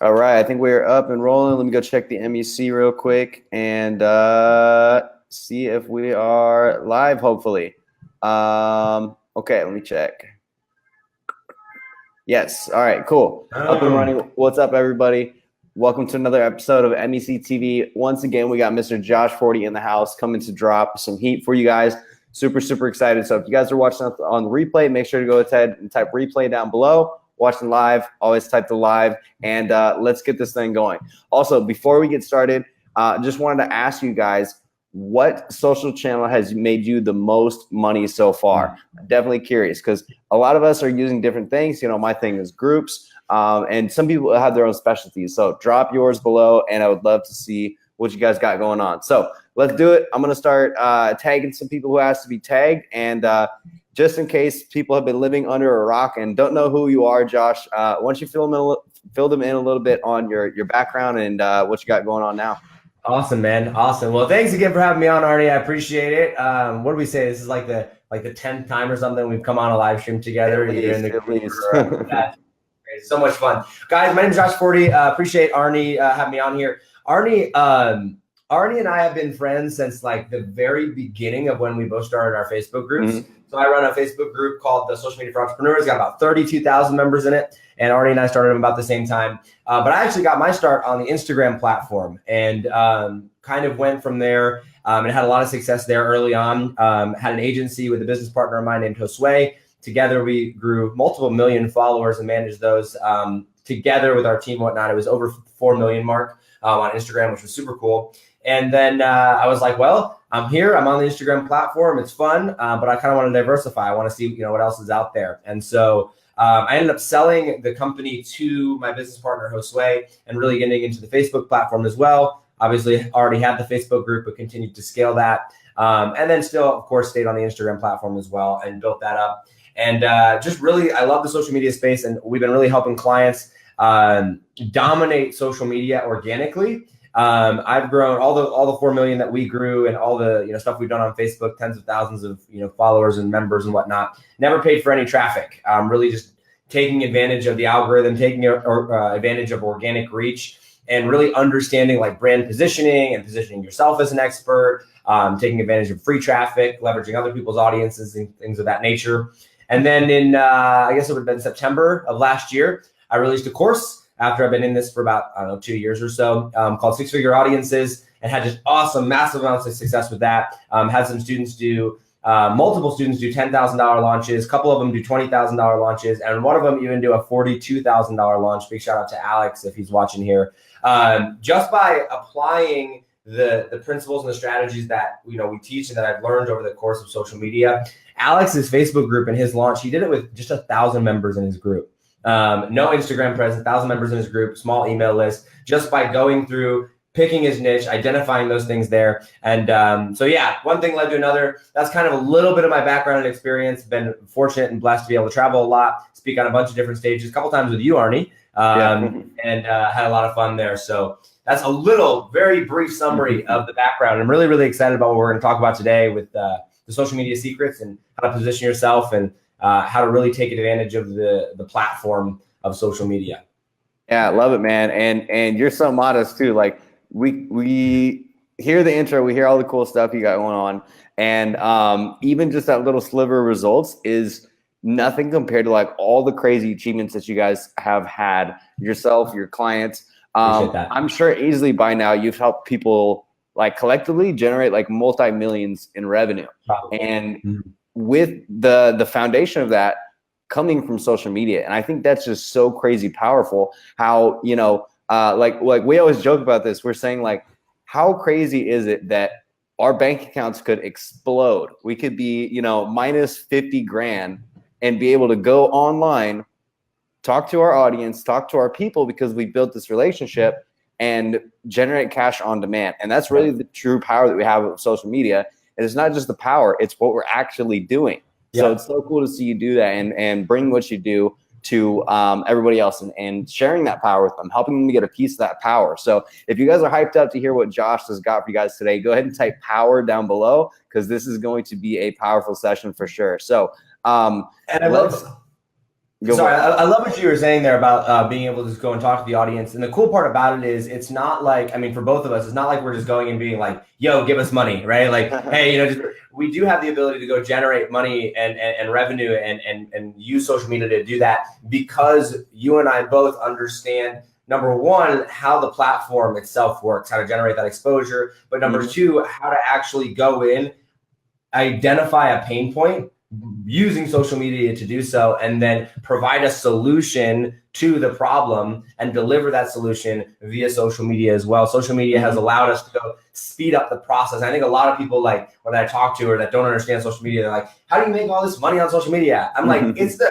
All right, I think we're up and rolling. Let me go check the MEC real quick and see if we are live, hopefully. Okay, let me check. Yes, all right, cool. Up and running. What's up, everybody? Welcome to another episode of MEC TV. Once again, we got Mr. Josh Forti in the house coming to drop some heat for you guys. Super excited. So if you guys are watching on the replay, make sure to go ahead and type replay down below. Watching live, always type the live, and let's get this thing going. Also, before we get started, just wanted to ask you guys, what social channel has made you the most money so far? I'm definitely curious because a lot of us are using different things. You know, my thing is groups, and some people have their own specialties. So drop yours below, and I would love to see what you guys got going on. So let's do it. I'm going to start tagging some people who asked to be tagged, and just in case people have been living under a rock and don't know who you are, Josh, why don't you fill them in a little bit on your background and what you got going on now? Awesome, man. Awesome. Well, thanks again for having me on, Arne. I appreciate it. What do we say? This is like the 10th time or something we've come on a live stream together. At least. It's so much fun. Guys, my name is Josh Forti. Appreciate Arne having me on here. Arne and I have been friends since like the very beginning of when we both started our Facebook groups. Mm-hmm. So I run a Facebook group called the Social Media for Entrepreneurs. Got about 32,000 members in it. And Arne and I started them about the same time. But I actually got my start on the Instagram platform and kind of went from there and had a lot of success there early on. Had an agency with a business partner of mine named Josue. Together, we grew multiple million followers and managed those together with our team and whatnot. It was over 4 million mark on Instagram, which was super cool. And then I was like, well, I'm here. I'm on the Instagram platform. It's fun, but I kind of want to diversify. I want to see, what else is out there. And so I ended up selling the company to my business partner, Josue, and really getting into the Facebook platform as well. Obviously, already had the Facebook group, but continued to scale that. And then still, of course, stayed on the Instagram platform as well and built that up. And just really, I love the social media space. And we've been really helping clients dominate social media organically. I've grown all the 4 million that we grew and all the stuff we've done on Facebook, tens of thousands of followers and members and whatnot. Never paid for any traffic. Really just taking advantage of the algorithm, taking advantage of organic reach, and really understanding like brand positioning and positioning yourself as an expert. Taking advantage of free traffic, leveraging other people's audiences and things of that nature. And then in I guess it would have been September of last year, I released a course. After I've been in this for about, 2 years or so, called 6-Figure Audiences, and had just awesome, massive amounts of success with that. Had some students multiple students do $10,000 launches. A couple of them do $20,000 launches. And one of them even do a $42,000 launch. Big shout out to Alex if he's watching here. Just by applying the principles and the strategies that we teach and that I've learned over the course of social media. Alex's Facebook group and his launch, he did it with just 1,000 members in his group. No Instagram presence, 1,000 members in his group, small email list, just by going through, picking his niche, identifying those things there. And so, yeah, one thing led to another. That's kind of a little bit of my background and experience. Been fortunate and blessed to be able to travel a lot, speak on a bunch of different stages, a couple times with you, Arne, and had a lot of fun there. So that's a little, very brief summary of the background. I'm really excited about what we're going to talk about today with the social media secrets and how to position yourself and how to really take advantage of the platform of social media. Yeah, I love it, man. And you're so modest too. Like we hear the intro, we hear all the cool stuff you got going on. And even just that little sliver of results is nothing compared to like all the crazy achievements that you guys have had yourself, your clients. I'm sure easily by now you've helped people like collectively generate like multi-millions in revenue. Probably. And with the foundation of that coming from social media. And I think that's just so crazy powerful how, like we always joke about this. We're saying like, how crazy is it that our bank accounts could explode? We could be, minus 50 grand and be able to go online, talk to our audience, talk to our people because we built this relationship and generate cash on demand. And that's really the true power that we have of social media. And it's not just the power, it's what we're actually doing. Yeah. So it's so cool to see you do that and bring what you do to everybody else and sharing that power with them, helping them to get a piece of that power. So if you guys are hyped up to hear what Josh has got for you guys today, go ahead and type power down below because this is going to be a powerful session for sure. So and I love Go Sorry, for it. I love what you were saying there about being able to just go and talk to the audience. And the cool part about it is it's not like, I mean, for both of us, it's not like we're just going and being like, yo, give us money, right? Like, hey, we do have the ability to go generate money and revenue and use social media to do that because you and I both understand, number one, how the platform itself works, how to generate that exposure. But number two, how to actually go in, identify a pain point using social media to do so, and then provide a solution to the problem and deliver that solution via social media as well. Social media has allowed us to go speed up the process. I think a lot of people, like when I talk to or that don't understand social media, they're like, how do you make all this money on social media? I'm like, it's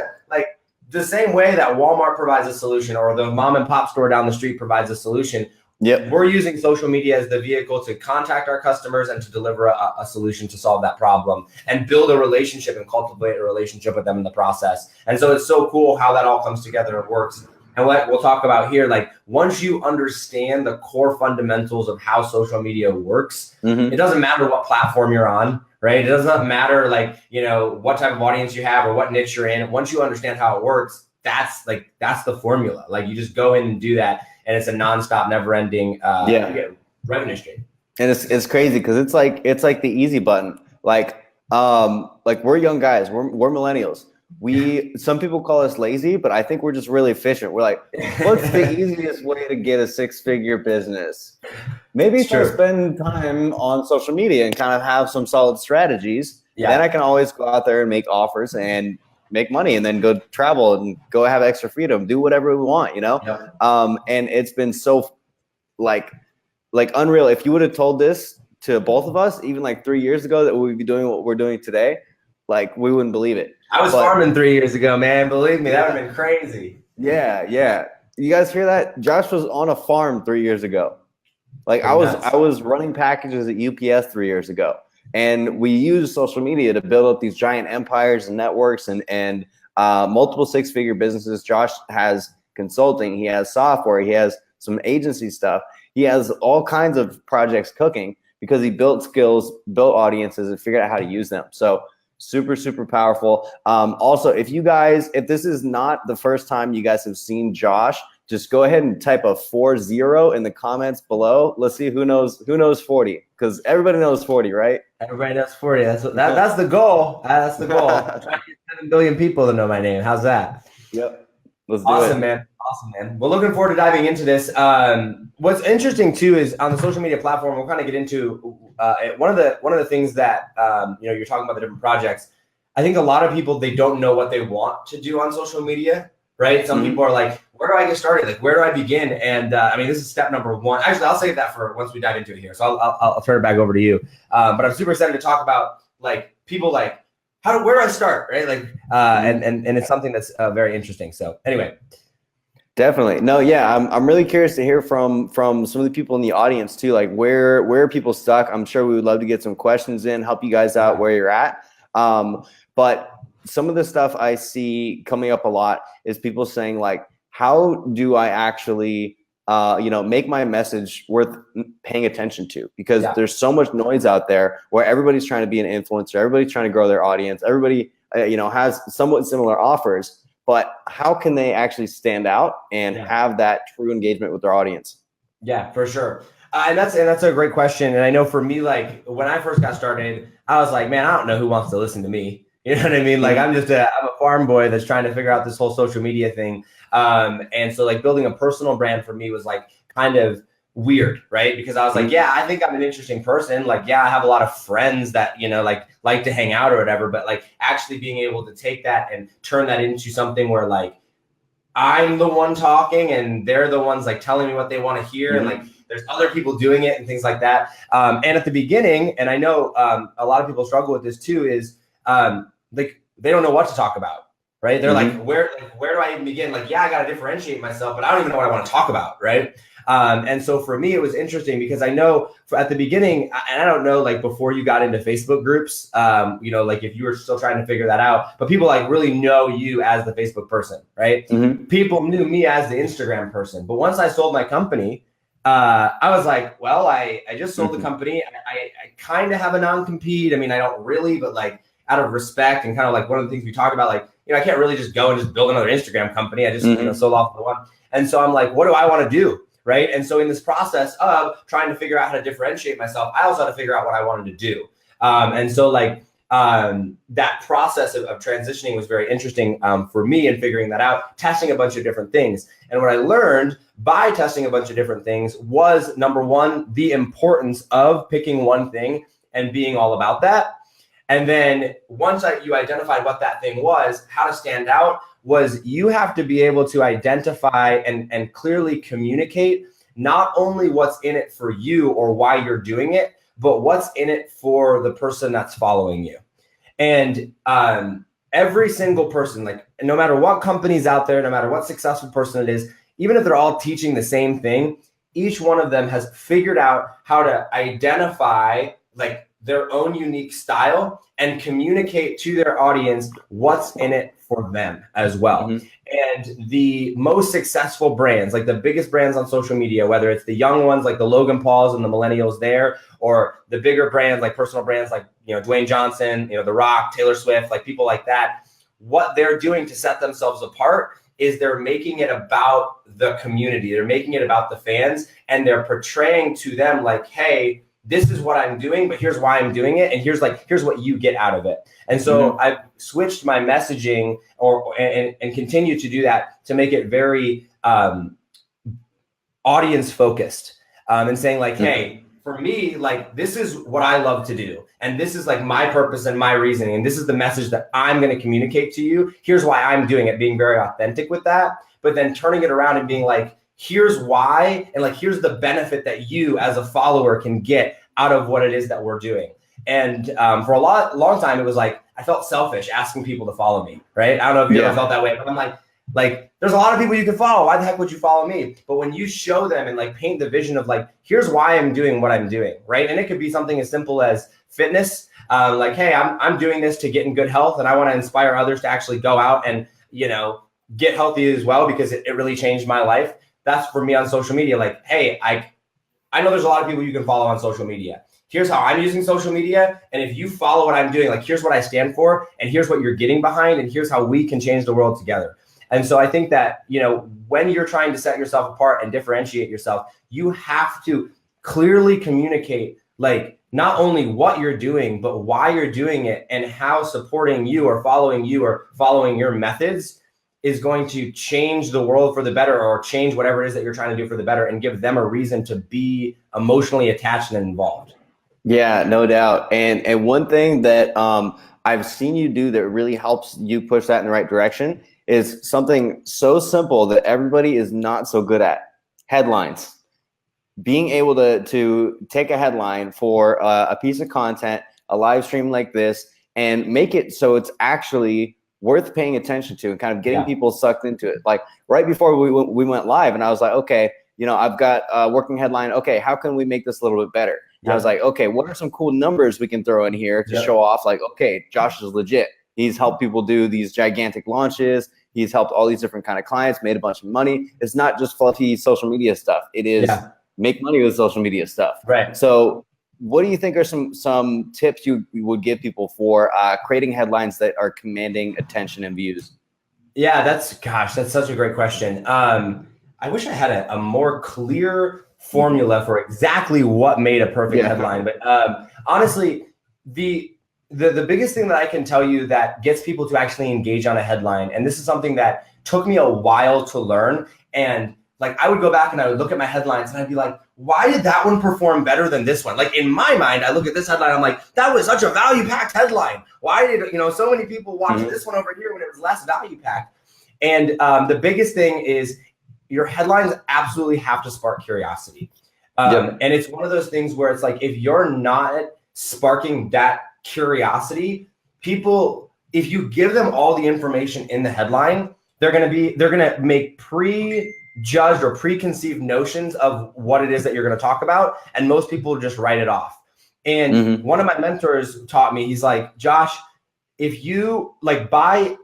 the same way that Walmart provides a solution or the mom and pop store down the street provides a solution. Yep. We're using social media as the vehicle to contact our customers and to deliver a solution to solve that problem and build a relationship and cultivate a relationship with them in the process. And so it's so cool how that all comes together and works. And what we'll talk about here, like once you understand the core fundamentals of how social media works, it doesn't matter what platform you're on, right? It does not matter like, what type of audience you have or what niche you're in. Once you understand how it works, that's the formula. Like you just go in and do that. And it's a nonstop, never-ending revenue stream. And it's crazy because it's like the easy button. Like we're young guys, we're millennials. Some people call us lazy, but I think we're just really efficient. We're like, what's the easiest way to get a 6-figure business? Maybe try to spend time on social media and kind of have some solid strategies. Yeah. Then I can always go out there and make offers and make money and then go travel and go have extra freedom, do whatever we want, Yep. And it's been so like unreal. If you would have told this to both of us, even like 3 years ago, that we'd be doing what we're doing today, like we wouldn't believe it. I was farming 3 years ago, man. Believe me, that would have been crazy. Yeah. You guys hear that? Josh was on a farm 3 years ago. Like I was running packages at UPS 3 years ago. And we use social media to build up these giant empires and networks and multiple 6-figure businesses. Josh has consulting, he has software, he has some agency stuff. He has all kinds of projects cooking because he built skills, built audiences, and figured out how to use them. So super, super powerful. Also, if this is not the first time you guys have seen Josh, just go ahead and type a 40 in the comments below. Let's see who knows 40, because everybody knows 40, right? Everybody knows 40. That's the goal. That's the goal. I'm trying to get 7 billion people to know my name. How's that? Yep. Let's do it. Awesome, man. Well, looking forward to diving into this. What's interesting too is on the social media platform, we'll kind of get into one of the things that you're talking about the different projects. I think a lot of people, they don't know what they want to do on social media, right? Some people are like, where do I get started? Like, where do I begin? And this is step number one. Actually, I'll save that for once we dive into it here. So I'll turn it back over to you. But I'm super excited to talk about like people like where do I start, right? Like, and it's something that's very interesting. So anyway. Definitely. No, yeah, I'm really curious to hear from some of the people in the audience too. Like where are people stuck? I'm sure we would love to get some questions in, help you guys out where you're at. But some of the stuff I see coming up a lot is people saying like, how do I actually make my message worth paying attention to? Because there's so much noise out there where everybody's trying to be an influencer, everybody's trying to grow their audience, everybody has somewhat similar offers. But how can they actually stand out and have that true engagement with their audience? Yeah, for sure. And that's a great question. And I know for me, like when I first got started, I was like, man, I don't know who wants to listen to me. You know what I mean? Like I'm a farm boy that's trying to figure out this whole social media thing. And so like building a personal brand for me was like kind of weird, right? Because I was like, yeah, I think I'm an interesting person. Like, yeah, I have a lot of friends that, like to hang out or whatever, but like actually being able to take that and turn that into something where like I'm the one talking and they're the ones like telling me what they want to hear. And like there's other people doing it and things like that. And at the beginning, and I know a lot of people struggle with this too, is like they don't know what to talk about. Right. They're like, where do I even begin? Like, yeah, I got to differentiate myself, but I don't even know what I want to talk about. Right. And so for me, it was interesting because I know at the beginning, and I don't know, like before you got into Facebook groups, like if you were still trying to figure that out, but people like really know you as the Facebook person. Right. People knew me as the Instagram person. But once I sold my company, I was like, well, I just sold the company. I kind of have a non-compete. I mean, I don't really, but like, out of respect and kind of like one of the things we talk about, like, you know, I can't really just go and just build another Instagram company. I just, you know, sold off the one. And so I'm like, what do I want to do? Right. And so in this process of trying to figure out how to differentiate myself, I also had to figure out what I wanted to do. And so like that process of transitioning was very interesting for me and figuring that out, testing a bunch of different things. And what I learned by testing a bunch of different things was, number one, the importance of picking one thing and being all about that. And then once you identified what that thing was, how to stand out was you have to be able to identify and clearly communicate not only what's in it for you or why you're doing it, but what's in it for the person that's following you. And every single person, like no matter what company's out there, no matter what successful person it is, even if they're all teaching the same thing, each one of them has figured out how to identify like their own unique style and communicate to their audience what's in it for them as well. And the most successful brands, like the biggest brands on social media, whether it's the young ones like the Logan Pauls and the Millennials there, or the bigger brands like personal brands like, you know, Dwayne Johnson, you know, The Rock, Taylor Swift, like people like that, what they're doing to set themselves apart is they're making it about the community. They're making it about the fans, and they're portraying to them like, hey, this is what I'm doing, but here's why I'm doing it. And here's what you get out of it. And so I've switched my messaging and continue to do that to make it very audience focused and saying like, hey, for me, like, this is what I love to do. And this is like my purpose and my reasoning. And this is the message that I'm going to communicate to you. Here's why I'm doing it, being very authentic with that, but then turning it around and being like, here's why, and like, here's the benefit that you as a follower can get out of what it is that we're doing. And for a long time, it was like, I felt selfish asking people to follow me, right? I don't know if you ever felt that way, but I'm like, there's a lot of people you can follow. Why the heck would you follow me? But when you show them and like paint the vision of like, here's why I'm doing what I'm doing, right? And it could be something as simple as fitness. Like, hey, I'm doing this to get in good health, and I want to inspire others to actually go out and, you know, get healthy as well, because it really changed my life. That's for me on social media. Like, hey, I know there's a lot of people you can follow on social media. Here's how I'm using social media. And if you follow what I'm doing, like, here's what I stand for, and here's what you're getting behind, and here's how we can change the world together. And so I think that, you know, when you're trying to set yourself apart and differentiate yourself, you have to clearly communicate, like, not only what you're doing, but why you're doing it, and how supporting you or following your methods is going to change the world for the better, or change whatever it is that you're trying to do for the better, and give them a reason to be emotionally attached and involved. Yeah, no doubt. And one thing that I've seen you do that really helps you push that in the right direction is something so simple that everybody is not so good at: headlines. Being able to take a headline for a piece of content, a live stream like this, and make it so it's actually worth paying attention to and kind of getting people sucked into it. Like right before we went live, and I was like, okay, you know, I've got a working headline. Okay, how can we make this a little bit better? And I was like, okay, what are some cool numbers we can throw in here to show off? Like, okay, Josh is legit. He's helped people do these gigantic launches. He's helped all these different kind of clients, made a bunch of money. It's not just fluffy social media stuff. It is make money with social media stuff. Right. So what do you think are some tips you would give people for creating headlines that are commanding attention and views? Yeah, that's such a great question. I wish I had a more clear formula for exactly what made a perfect headline. But honestly, the biggest thing that I can tell you that gets people to actually engage on a headline, and this is something that took me a while to learn, and like I would go back and I would look at my headlines and I'd be like, why did that one perform better than this one? Like in my mind, I look at this headline, I'm like, that was such a value-packed headline. Why did, you know, so many people watch this one over here when it was less value-packed? And the biggest thing is your headlines absolutely have to spark curiosity. And it's one of those things where it's like, if you're not sparking that curiosity, people, if you give them all the information in the headline, they're going to make prejudged or preconceived notions of what it is that you're going to talk about. And most people just write it off. And one of my mentors taught me, he's like, Josh, if you like buy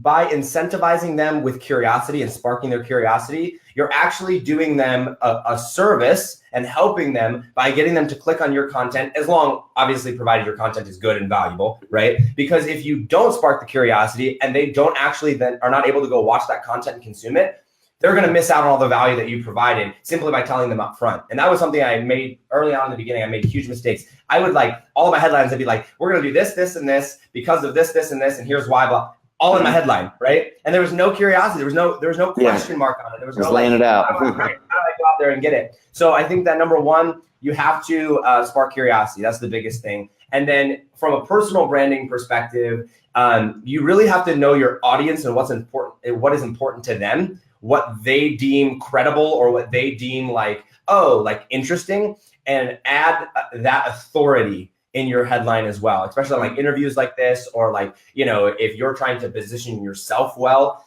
by incentivizing them with curiosity and sparking their curiosity, you're actually doing them a service and helping them by getting them to click on your content, as long, obviously, provided your content is good and valuable, right? Because if you don't spark the curiosity and they don't actually then are not able to go watch that content and consume it, they're going to miss out on all the value that you provided simply by telling them up front. And that was something I made early on in the beginning. I made huge mistakes. I would like all of my headlines, I'd be like, we're going to do this, this, and this because of this, this, and this, and here's why, blah, all in my headline, right? And there was no curiosity. There was no question mark on it. There was no laying it out. How do I go out there and get it? So I think that number one, you have to spark curiosity. That's the biggest thing. And then from a personal branding perspective, you really have to know your audience and what is important to them, what they deem credible or what they deem like interesting, and add that authority in your headline as well, especially like interviews like this, or like, if you're trying to position yourself well,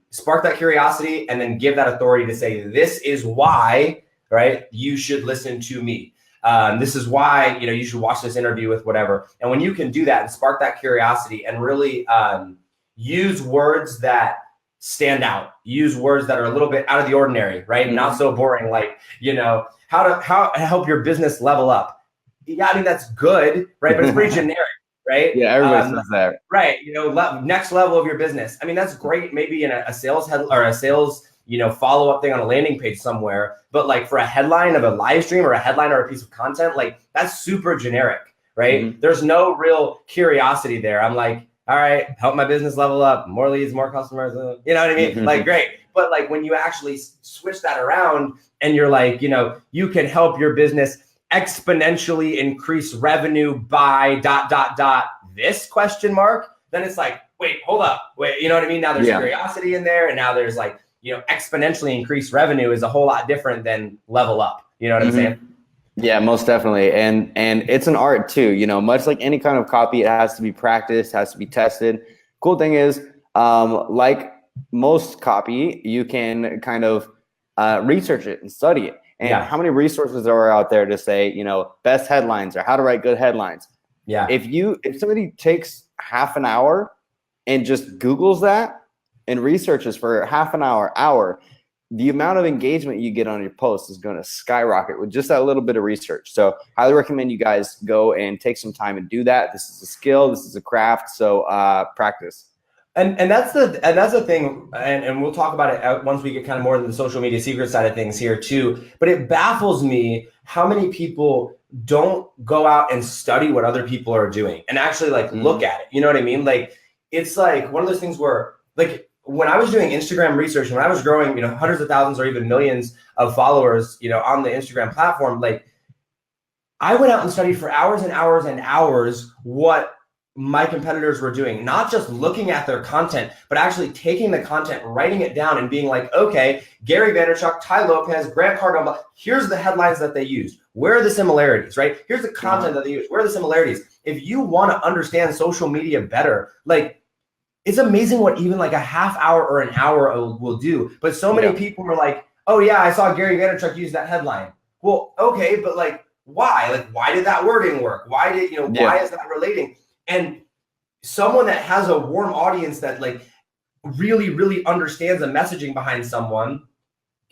spark that curiosity and then give that authority to say, this is why, right, you should listen to me. This is why, you should watch this interview with whatever. And when you can do that and spark that curiosity and really use words that stand out, use words that are a little bit out of the ordinary, right? Mm-hmm. Not so boring, like, how to help your business level up. Yeah, I mean, that's good, right? But it's pretty generic, right? Yeah, everybody says that. Right, next level of your business. I mean, that's great maybe in a sales head or a sales, follow-up thing on a landing page somewhere. But like for a headline of a live stream or a headline or a piece of content, like that's super generic, right? Mm-hmm. There's no real curiosity there. I'm like, all right, help my business level up, more leads, more customers, you know what I mean? Mm-hmm. Like, great. But like when you actually switch that around and you're like, you can help your business exponentially increase revenue by ... this question mark, then it's like, wait, hold up. Wait, you know what I mean? Now there's curiosity in there, and now there's like, exponentially increased revenue is a whole lot different than level up. You know what I'm saying? Yeah, most definitely. And it's an art too, much like any kind of copy, it has to be practiced, has to be tested. Cool thing is, like most copy, you can kind of research it and study it. And how many resources are out there to say, best headlines or how to write good headlines? Yeah. If somebody takes half an hour and just Googles that and researches for half an hour, the amount of engagement you get on your post is going to skyrocket with just that little bit of research. So highly recommend you guys go and take some time and do that. This is a skill. This is a craft. So practice. And that's the thing, and we'll talk about it once we get kind of more into the social media secret side of things here too. But it baffles me how many people don't go out and study what other people are doing and actually like look at it. You know what I mean? Like, it's like one of those things where, like, when I was doing Instagram research, when I was growing, hundreds of thousands or even millions of followers, on the Instagram platform, like, I went out and studied for hours and hours and hours what my competitors were doing, not just looking at their content, but actually taking the content, writing it down and being like, okay, Gary Vaynerchuk, Ty Lopez, Grant Cardone, here's the headlines that they used. Where are the similarities, right? Here's the content that they use. Where are the similarities? If you want to understand social media better, like, it's amazing what even like a half hour or an hour will do. But so many people are like, oh yeah, I saw Gary Vaynerchuk use that headline. Well, okay, but like, why? Like, why did that wording work? Why did, why is that relating? And someone that has a warm audience that like really, really understands the messaging behind someone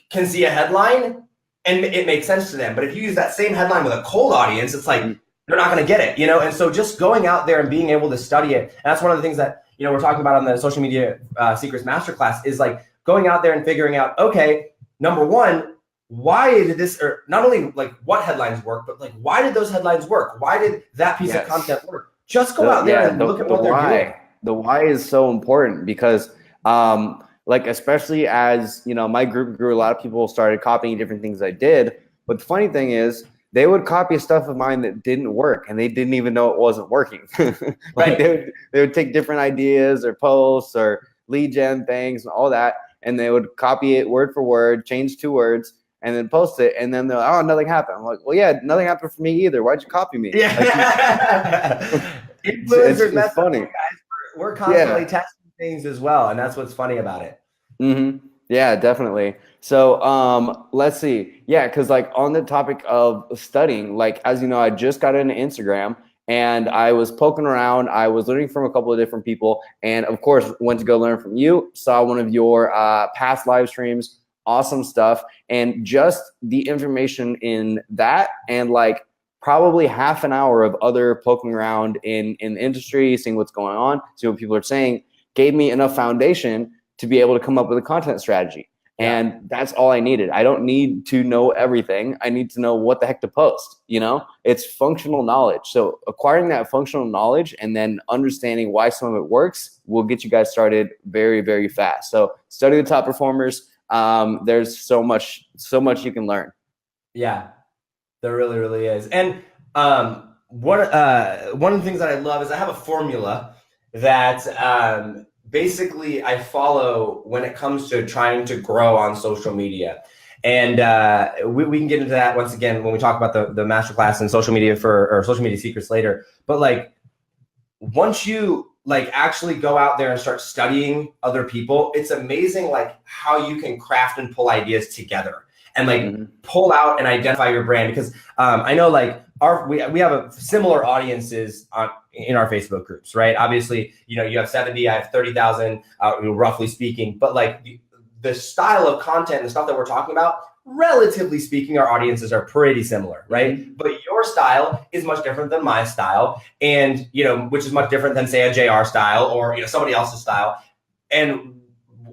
can see a headline and it makes sense to them. But if you use that same headline with a cold audience, it's like, they're not going to get it, And so just going out there and being able to study it. And that's one of the things that, we're talking about on the social media secrets masterclass is like going out there and figuring out, okay, number one, why did this, or not only like what headlines work, but like, why did those headlines work? Why did that piece of content work? Just go out there and look at what they're doing. The why is so important because, like, especially as, my group grew, a lot of people started copying different things I did. But the funny thing is, they would copy stuff of mine that didn't work, and they didn't even know it wasn't working. Like they would take different ideas or posts or lead gen things and all that, and they would copy it word for word, change 2 words, and then post it, and then they're like, oh, nothing happened. I'm like, well, yeah, nothing happened for me either. Why'd you copy me? Yeah. Influencers, it's funny. Guys. We're constantly testing things as well, and that's what's funny about it. Mm-hmm. Yeah, definitely. So let's see. Yeah, because like on the topic of studying, like as you know, I just got into Instagram, and I was poking around. I was learning from a couple of different people, and of course went to go learn from you. Saw one of your past live streams. Awesome stuff. And just the information in that, and like probably half an hour of other poking around in the industry, seeing what's going on, see what people are saying, gave me enough foundation to be able to come up with a content strategy. And that's all I needed. I don't need to know everything. I need to know what the heck to post. It's functional knowledge. So acquiring that functional knowledge and then understanding why some of it works will get you guys started very, very fast. So study the top performers. There's so much you can learn. Yeah, there really, really is. And one of the things that I love is I have a formula that basically I follow when it comes to trying to grow on social media. And we can get into that once again when we talk about the masterclass and social media social media secrets later. But like, once you like actually go out there and start studying other people, it's amazing like how you can craft and pull ideas together and like pull out and identify your brand. Because I know like we have a similar audiences in our Facebook groups, right? Obviously, you have 70, I have 30,000, roughly speaking, but like the style of content and the stuff that we're talking about, relatively speaking, our audiences are pretty similar, right? But your style is much different than my style, and which is much different than say a JR style or somebody else's style. And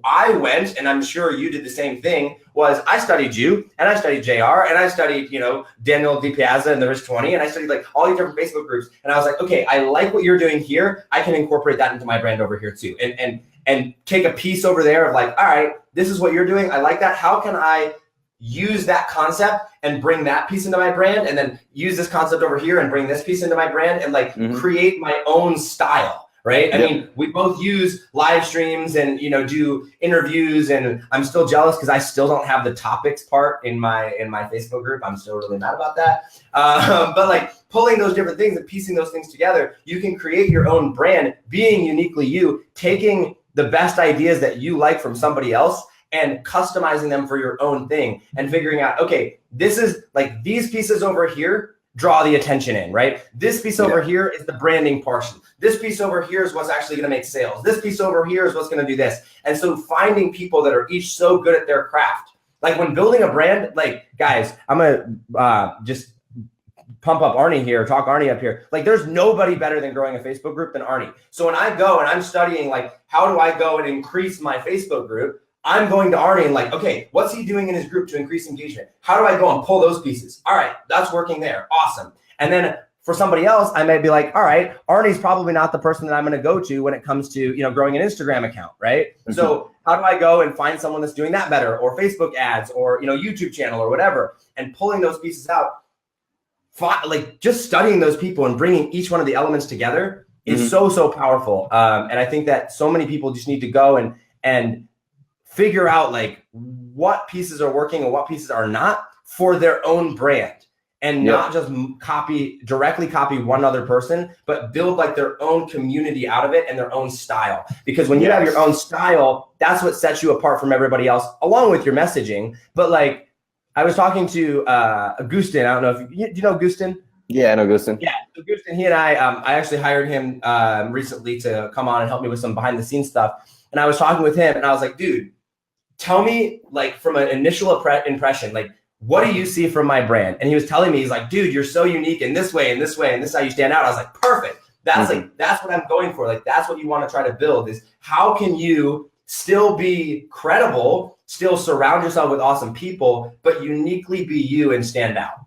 I went, and I'm sure you did the same thing, was I studied you, and I studied JR, and I studied, Daniel DiPiazza and the Rich 20, and I studied like all these different Facebook groups. And I was like, okay, I like what you're doing here. I can incorporate that into my brand over here too. And take a piece over there of like, all right, this is what you're doing. I like that. How can I use that concept and bring that piece into my brand, and then use this concept over here and bring this piece into my brand, and like create my own style, right? I mean, we both use live streams and do interviews, and I'm still jealous because I still don't have the topics part in my Facebook group. I'm still really mad about that. But like pulling those different things and piecing those things together, you can create your own brand, being uniquely you, taking the best ideas that you like from somebody else and customizing them for your own thing, and figuring out, okay, this is like these pieces over here draw the attention in, right? This piece over here is the branding portion. This piece over here is what's actually going to make sales. This piece over here is what's going to do this. And so finding people that are each so good at their craft, like when building a brand, like guys, I'm going to just pump up Arne here, talk Arne up here. Like there's nobody better than growing a Facebook group than Arne. So when I go and I'm studying, like, how do I go and increase my Facebook group? I'm going to Arne and like, okay, what's he doing in his group to increase engagement? How do I go and pull those pieces? All right, that's working there. Awesome. And then for somebody else, I may be like, all right, Arne's probably not the person that I'm going to go to when it comes to, growing an Instagram account, right? So how do I go and find someone that's doing that better, or Facebook ads, or, YouTube channel or whatever, and pulling those pieces out, like just studying those people and bringing each one of the elements together is so powerful. And I think that so many people just need to go and figure out like what pieces are working and what pieces are not for their own brand, and not just directly copy one other person, but build like their own community out of it and their own style. Because when you have your own style, that's what sets you apart from everybody else, along with your messaging. But like I was talking to Gustin. I don't know if do you know Gustin? Yeah, I know Gustin. Yeah, so Gustin, he and I actually hired him recently to come on and help me with some behind the scenes stuff. And I was talking with him, and I was like, dude, tell me, like, from an initial impression, like, what do you see from my brand? And he was telling me, he's like, dude, you're so unique in this way, and this way, and this is how you stand out. I was like, perfect. That's like, that's what I'm going for. Like, that's what you want to try to build, is how can you still be credible, still surround yourself with awesome people, but uniquely be you and stand out.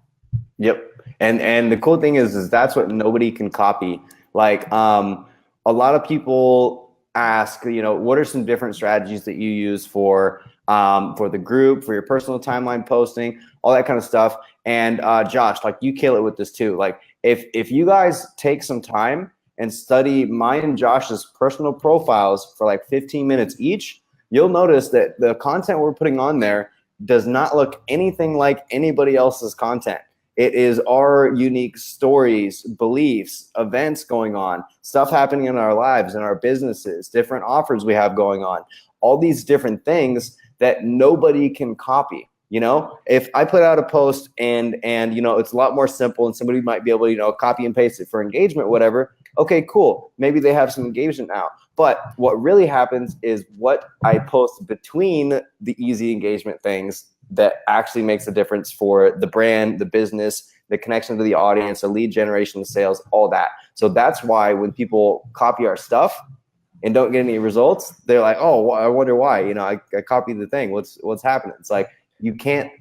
Yep. And the cool thing is that's what nobody can copy. Like, a lot of people ask, what are some different strategies that you use for the group, for your personal timeline posting, all that kind of stuff. And Josh, like, you kill it with this too. Like, if you guys take some time and study mine and Josh's personal profiles for like 15 minutes each, you'll notice that the content we're putting on there does not look anything like anybody else's content. It is our unique stories, beliefs, events going on, stuff happening in our lives, in our businesses, different offers we have going on, all these different things that nobody can copy. You know, if I put out a post and you know, it's a lot more simple and somebody might be able to, you know, copy and paste it for engagement, whatever. Okay, cool. Maybe they have some engagement now. But what really happens is what I post between the easy engagement things that actually makes a difference for the brand, the business, the connection to the audience, the lead generation, the sales, all that. So that's why when people copy our stuff and don't get any results, they're like, oh, I wonder why. You know, I copied the thing. What's happening? It's like, you can't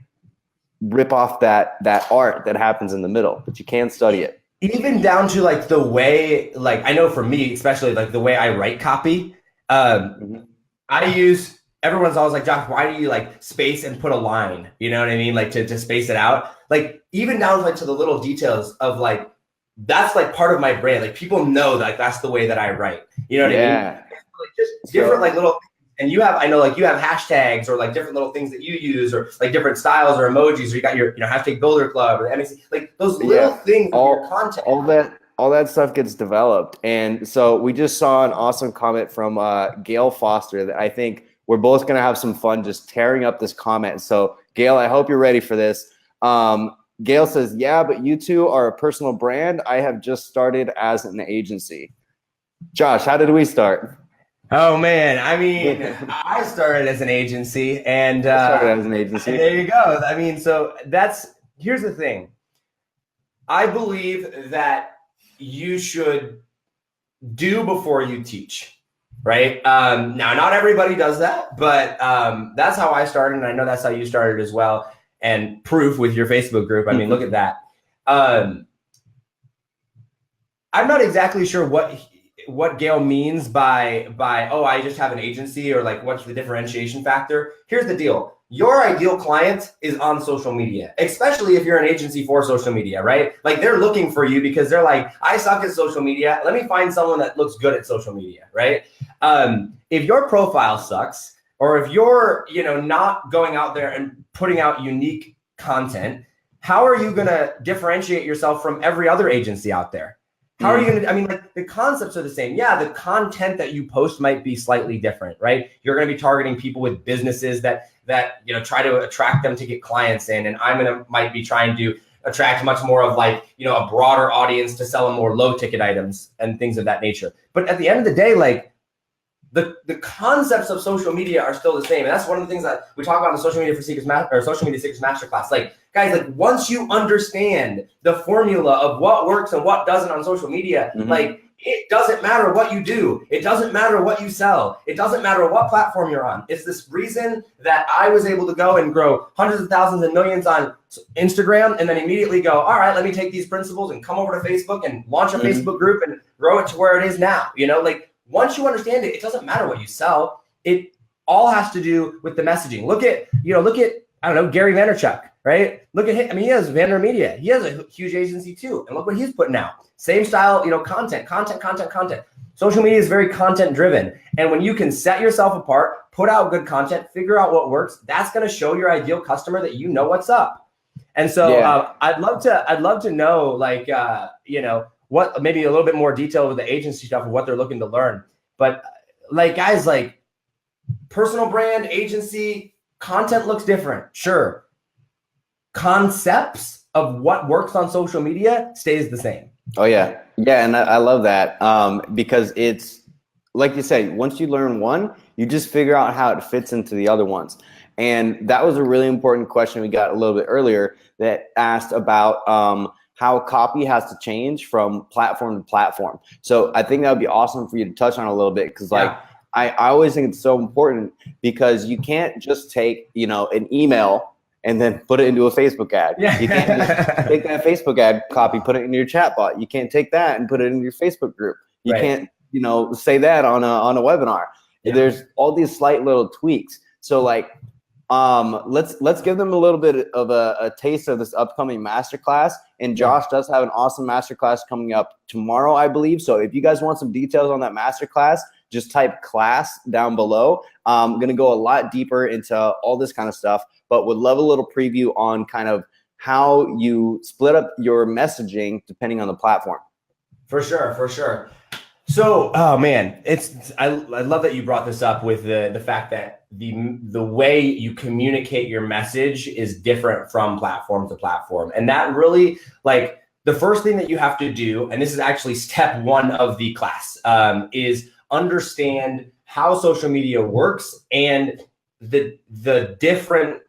rip off that art that happens in the middle, but you can study it. Even down to like the way, like I know for me, especially like the way I write copy, I use, everyone's always like, Josh, why do you like space and put a line? You know what I mean? Like to space it out. Like even down like to the little details of like, that's like part of my brand. Like people know that that's the way that I write. You know what I mean? Like just different like little, and you have, I know like you have hashtags or like different little things that you use or like different styles or emojis, or you got your, you know, hashtag builder club or MAC, like those little things in your content. All that stuff gets developed. And so we just saw an awesome comment from Gail Foster that I think we're both going to have some fun just tearing up this comment. So Gail, I hope you're ready for this. Gail says, yeah, but you two are a personal brand. I have just started as an agency. Josh, how did we start? Oh man, I mean, I started as an agency, and started as an agency. There you go. I mean, so here's the thing. I believe that you should do before you teach, right? Now, not everybody does that, but that's how I started, and I know that's how you started as well. And proof with your Facebook group. I mean, look at that. I'm not exactly sure what Gail means by oh, I just have an agency, or like what's the differentiation factor. Here's the deal. Your ideal client is on social media, especially if you're an agency for social media, right? Like they're looking for you because they're like, I suck at social media. Let me find someone that looks good at social media, right? If your profile sucks, or if you're, you know, not going out there and putting out unique content, how are you going to differentiate yourself from every other agency out there? How are you going to, I mean, like the concepts are the same. Yeah, the content that you post might be slightly different, right? You're going to be targeting people with businesses that, you know, try to attract them to get clients in. And might be trying to attract much more of like, you know, a broader audience to sell them more low ticket items and things of that nature. But at the end of the day, like the concepts of social media are still the same. And that's one of the things that we talk about in the Social Media Secrets Masterclass. Like, guys, like once you understand the formula of what works and what doesn't on social media, like it doesn't matter what you do. It doesn't matter what you sell. It doesn't matter what platform you're on. It's this reason that I was able to go and grow hundreds of thousands and millions on Instagram, and then immediately go, all right, let me take these principles and come over to Facebook and launch a Facebook group and grow it to where it is now. You know, like once you understand it, it doesn't matter what you sell. It all has to do with the messaging. Look at, I don't know, Gary Vaynerchuk, right? Look at him. I mean, he has VaynerMedia. He has a huge agency too. And look what he's putting out. Same style, content. Social media is very content driven. And when you can set yourself apart, put out good content, figure out what works, that's going to show your ideal customer that you know what's up. And so I'd love to know, like, what, maybe a little bit more detail with the agency stuff and what they're looking to learn. But like, guys, like personal brand, agency, content looks different. Sure. Concepts of what works on social media stays the same. Oh yeah. Yeah. And I love that. Because it's like you said, once you learn one, you just figure out how it fits into the other ones. And that was a really important question we got a little bit earlier that asked about, how copy has to change from platform to platform. So I think that would be awesome for you to touch on a little bit. Cause like, I always think it's so important because you can't just take, an email and then put it into a Facebook ad. Yeah. You can't just take that Facebook ad copy, put it in your chat bot. You can't take that and put it in your Facebook group. You can't, say that on a webinar. Yeah. There's all these slight little tweaks. So like, let's give them a little bit of a taste of this upcoming masterclass. And Josh does have an awesome masterclass coming up tomorrow, I believe. So if you guys want some details on that masterclass, just type class down below. I'm going to go a lot deeper into all this kind of stuff, but would love a little preview on kind of how you split up your messaging depending on the platform. For sure. So, oh man, I love that you brought this up with the fact that the way you communicate your message is different from platform to platform. And that really, like, the first thing that you have to do, and this is actually step one of the class, is understand how social media works and the different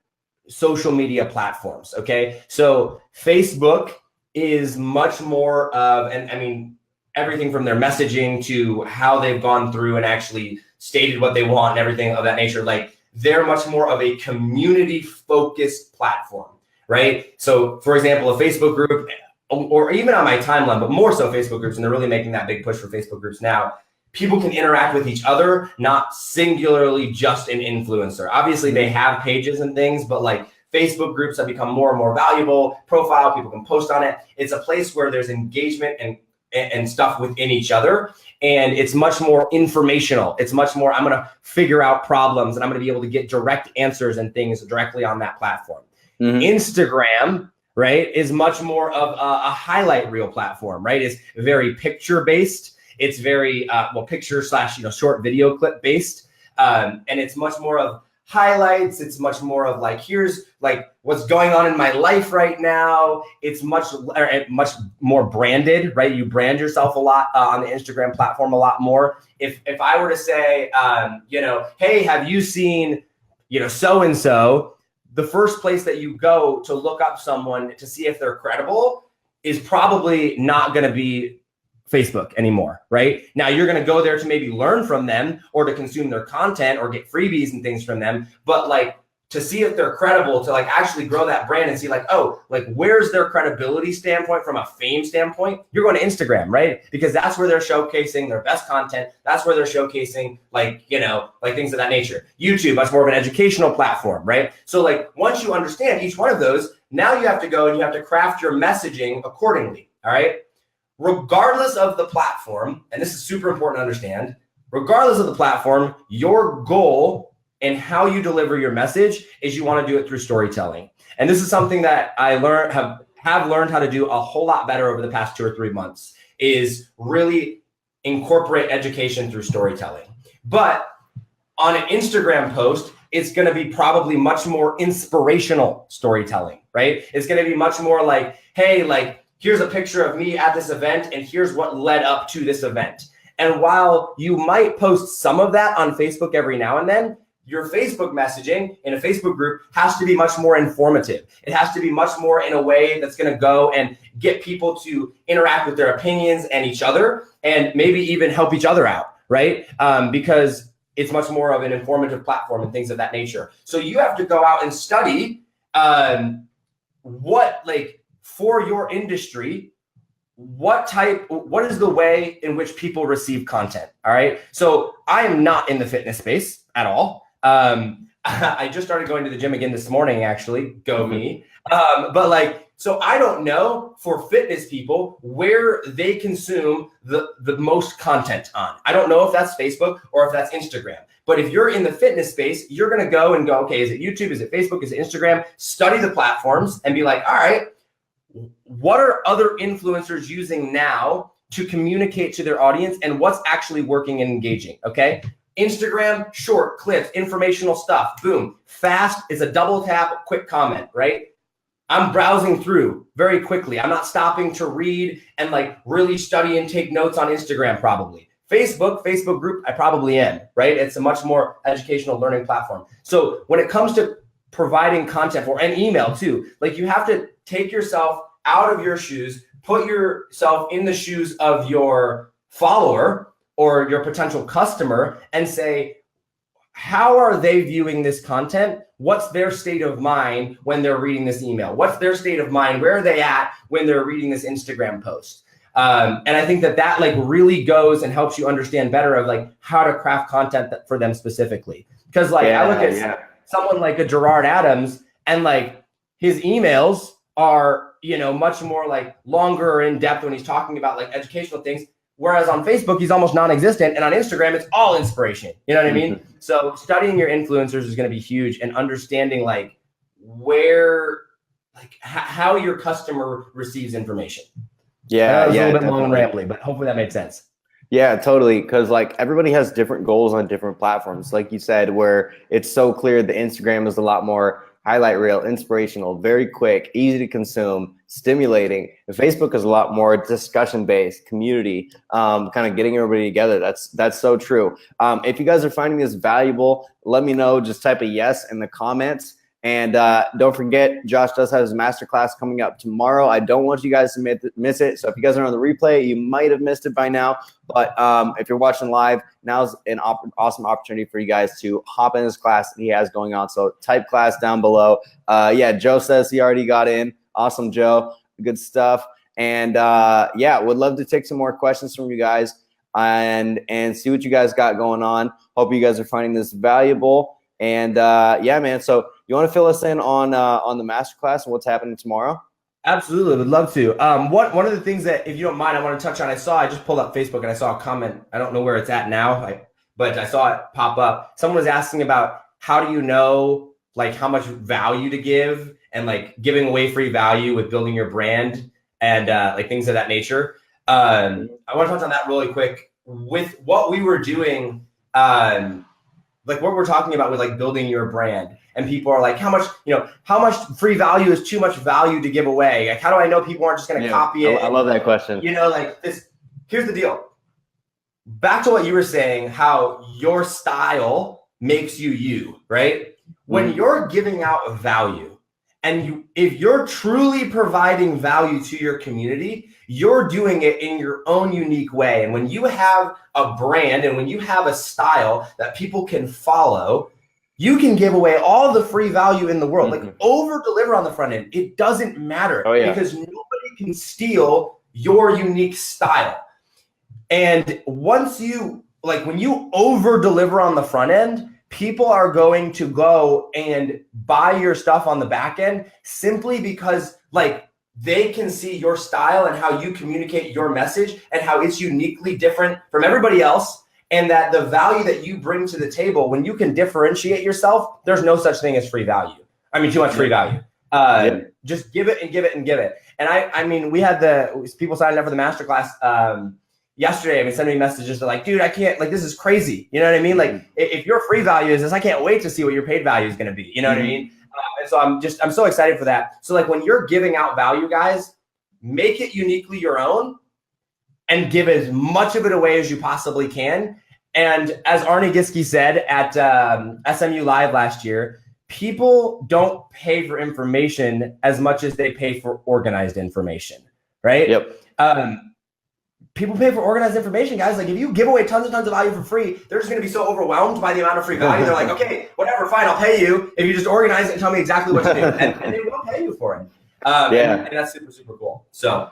social media platforms. Okay. So Facebook is much more of, and I mean, everything from their messaging to how they've gone through and actually stated what they want and everything of that nature. Like, they're much more of a community focused platform, right? So for example, a Facebook group, or even on my timeline, but more so Facebook groups, and they're really making that big push for Facebook groups now. People can interact with each other, not singularly just an influencer. Obviously they have pages and things, but like Facebook groups have become more and more valuable. Profile, people can post on it. It's a place where there's engagement and stuff within each other. And it's much more informational. It's much more, I'm going to figure out problems and I'm going to be able to get direct answers and things directly on that platform. Mm-hmm. Instagram, right, is much more of a highlight reel platform, right? It's very picture based. It's very, picture / short video clip based. And it's much more of highlights. It's much more of like, here's like what's going on in my life right now. It's much more branded, right? You brand yourself a lot on the Instagram platform a lot more. If I were to say, hey, have you seen, so-and-so, the first place that you go to look up someone to see if they're credible is probably not going to be Facebook anymore, right? Now you're going to go there to maybe learn from them or to consume their content or get freebies and things from them. But like, to see if they're credible, to like actually grow that brand and see like, oh, like where's their credibility standpoint from a fame standpoint? You're going to Instagram, right? Because that's where they're showcasing their best content. That's where they're showcasing like things of that nature. YouTube, much more of an educational platform, right? So like once you understand each one of those, now you have to go and you have to craft your messaging accordingly. All right. Regardless of the platform, and this is super important to understand, regardless of the platform, your goal and how you deliver your message is you want to do it through storytelling. And this is something that I have learned how to do a whole lot better over the past 2 or 3 months, is really incorporate education through storytelling. But on an Instagram post, it's going to be probably much more inspirational storytelling, right? It's going to be much more like, hey, like, here's a picture of me at this event, and here's what led up to this event. And while you might post some of that on Facebook every now and then, your Facebook messaging in a Facebook group has to be much more informative. It has to be much more in a way that's going to go and get people to interact with their opinions and each other, and maybe even help each other out, right? Because it's much more of an informative platform and things of that nature. So you have to go out and study for your industry, what is the way in which people receive content? All right. So I am not in the fitness space at all. I just started going to the gym again this morning, actually. Go me. So I don't know for fitness people where they consume the most content on. I don't know if that's Facebook or if that's Instagram. But if you're in the fitness space, you're going to go, okay, is it YouTube? Is it Facebook? Is it Instagram? Study the platforms and be like, all right, what are other influencers using now to communicate to their audience, and what's actually working and engaging? Okay. Instagram, short clips, informational stuff, boom. Fast is a double tap, quick comment, right? I'm browsing through very quickly. I'm not stopping to read and like really study and take notes on Instagram probably. Facebook group, I probably am, right? It's a much more educational learning platform. So when it comes to providing content for, and email too, like you have to take yourself out of your shoes, put yourself in the shoes of your follower or your potential customer and say, how are they viewing this content? What's their state of mind when they're reading this email? What's their state of mind? Where are they at when they're reading this Instagram post? And I think that like really goes and helps you understand better of like how to craft content for them specifically. Because like I look at someone like a Gerard Adams, and like his emails are, much more like longer or in depth when he's talking about like educational things. Whereas on Facebook, he's almost non-existent. And on Instagram, it's all inspiration. You know what I mean? So studying your influencers is going to be huge, and understanding like how your customer receives information. Yeah. That was a little bit long and rambly, but hopefully that made sense. Yeah, totally. Because like everybody has different goals on different platforms. Like you said, where it's so clear the Instagram is a lot more highlight reel, inspirational, very quick, easy to consume, stimulating. And Facebook is a lot more discussion based, community, kind of getting everybody together. That's so true. If you guys are finding this valuable, let me know. Just type a yes in the comments. And don't forget, Josh does have his masterclass coming up tomorrow. I don't want you guys to miss it. So if you guys are on the replay, you might have missed it by now. But if you're watching live, now's an awesome opportunity for you guys to hop in this class that he has going on. So type class down below. Yeah, Joe says he already got in. Awesome, Joe. Good stuff. And yeah, would love to take some more questions from you guys and see what you guys got going on. Hope you guys are finding this valuable. And yeah, man. So you want to fill us in on the masterclass and what's happening tomorrow? Absolutely, would love to. One of the things that, if you don't mind, I want to touch on. I just pulled up Facebook and I saw a comment. I don't know where it's at now, but I saw it pop up. Someone was asking about how do you know like how much value to give and like giving away free value with building your brand and like things of that nature. I want to touch on that really quick with what we were doing. Like what we're talking about with like building your brand, and people are like, how much free value is too much value to give away? Like, how do I know people aren't just going to copy it? I love that question. Like this, here's the deal. Back to what you were saying, how your style makes you, right? When you're giving out value and if you're truly providing value to your community, you're doing it in your own unique way. And when you have a brand and when you have a style that people can follow, you can give away all the free value in the world. Like over deliver on the front end. It doesn't matter because nobody can steal your unique style. And once you when you over deliver on the front end, people are going to go and buy your stuff on the back end simply because they can see your style and how you communicate your message and how it's uniquely different from everybody else. And that the value that you bring to the table, when you can differentiate yourself, there's no such thing as free value. I mean, too much free value. Just give it and give it and give it. And I mean, we had people signing up for the masterclass yesterday. I mean, sending me messages to dude, I can't, this is crazy. You know what I mean? Like if your free value is this, I can't wait to see what your paid value is going to be. You know what I mean? And so I'm so excited for that. So when you're giving out value, guys, make it uniquely your own and give as much of it away as you possibly can. And as Arne Giske said at SMU Live last year, people don't pay for information as much as they pay for organized information, right? Yep. People pay for organized information, guys. If you give away tons and tons of value for free, they're just going to be so overwhelmed by the amount of free value. They're like, okay, whatever, fine, I'll pay you if you just organize it and tell me exactly what to do. And they will pay you for it. And that's super, super cool. So,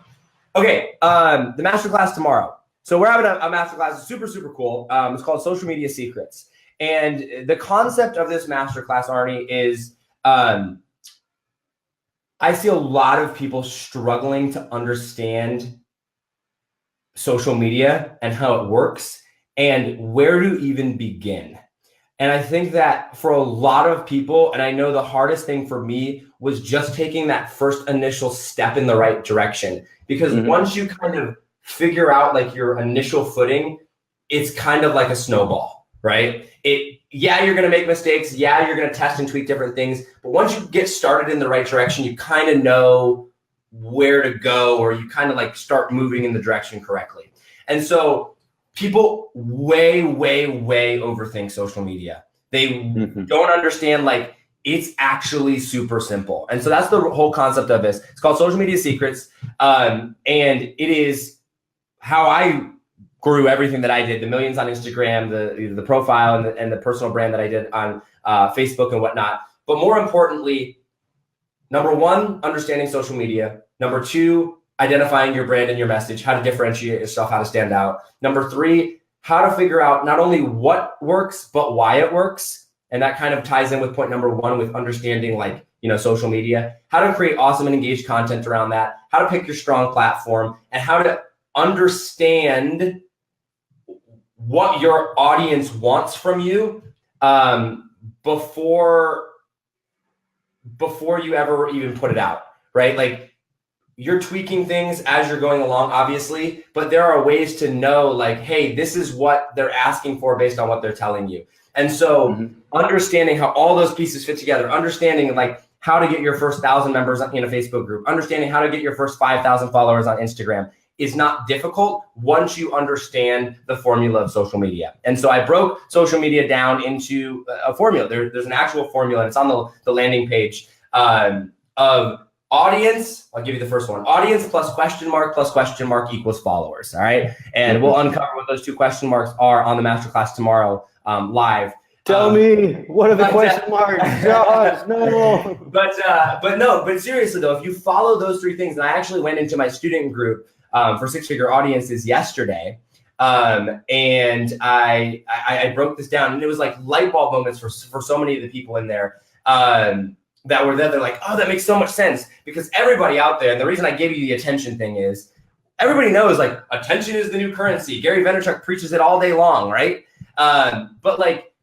okay, the masterclass tomorrow. So we're having a masterclass. It's super, super cool. It's called Social Media Secrets. And the concept of this masterclass, Arne, is I see a lot of people struggling to understand social media and how it works and where to even begin. And I think that for a lot of people, and I know the hardest thing for me was just taking that first initial step in the right direction. Because once you kind of figure out your initial footing, it's kind of like a snowball, right? You're going to make mistakes. Yeah, you're going to test and tweak different things. But once you get started in the right direction, you kind of know where to go, or you kind of start moving in the direction correctly. And so people way, way, way overthink social media. They don't understand it's actually super simple. And so that's the whole concept of this. It's called Social Media Secrets. And it is how I grew everything that I did, the millions on Instagram, the profile and the personal brand that I did on Facebook and whatnot. But more importantly, number one, understanding social media. Number two, identifying your brand and your message, how to differentiate yourself, how to stand out. Number three, how to figure out not only what works, but why it works. And that kind of ties in with point number one with understanding social media, how to create awesome and engaged content around that, how to pick your strong platform, and how to understand what your audience wants from you before you ever even put it out, right? you're tweaking things as you're going along, obviously, but there are ways to know like, hey, this is what they're asking for based on what they're telling you. And so understanding how all those pieces fit together, understanding like how to get your first 1,000 members in a Facebook group, understanding how to get your first 5,000 followers on Instagram is not difficult once you understand the formula of social media. And so I broke social media down into a formula. There's an actual formula, and it's on the landing page of audience. I'll give you the first one. Audience plus question mark equals followers. All right. And we'll uncover what those two question marks are on the masterclass tomorrow live. Tell me, what are the question marks? Josh, no. But seriously though, if you follow those three things, and I actually went into my student group for six-figure audiences yesterday, and I broke this down, and it was like light bulb moments for so many of the people in there that were there. They're like, oh, that makes so much sense, because everybody out there, and the reason I gave you the attention thing is everybody knows like attention is the new currency. Gary Vaynerchuk preaches it all day long, right? But like,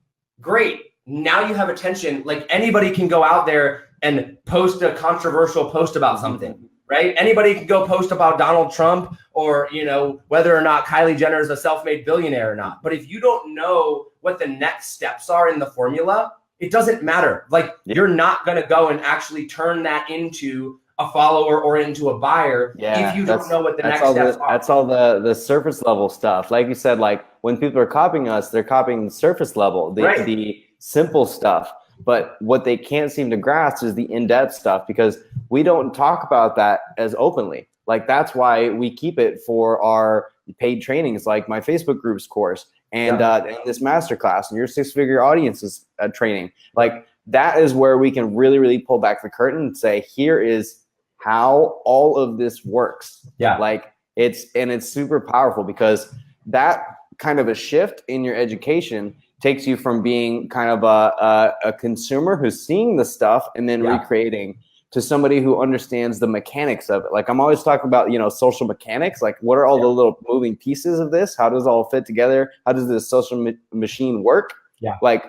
great, now you have attention. Like anybody can go out there and post a controversial post about something, right? Anybody can go post about Donald Trump or, you know, whether or not Kylie Jenner is a self-made billionaire or not. But if you don't know what the next steps are in the formula, it doesn't matter. Like you're not going to go and actually turn that into a follower or into a buyer if you don't know what the next steps are. That's all the surface level stuff. Like you said, like when people are copying us, they're copying the surface level, the simple stuff. But what they can't seem to grasp is the in-depth stuff, because we don't talk about that as openly. Like that's why we keep it for our paid trainings, like my Facebook groups course and this masterclass and your six-figure audiences training. Like that is where we can really, really pull back the curtain and say, here is how all of this works. Like it's super powerful, because that kind of a shift in your education takes you from being kind of a consumer who's seeing the stuff and then recreating, to somebody who understands the mechanics of it. Like I'm always talking about, you know, social mechanics. Like what are all the little moving pieces of this? How does it all fit together? How does this social machine work? Like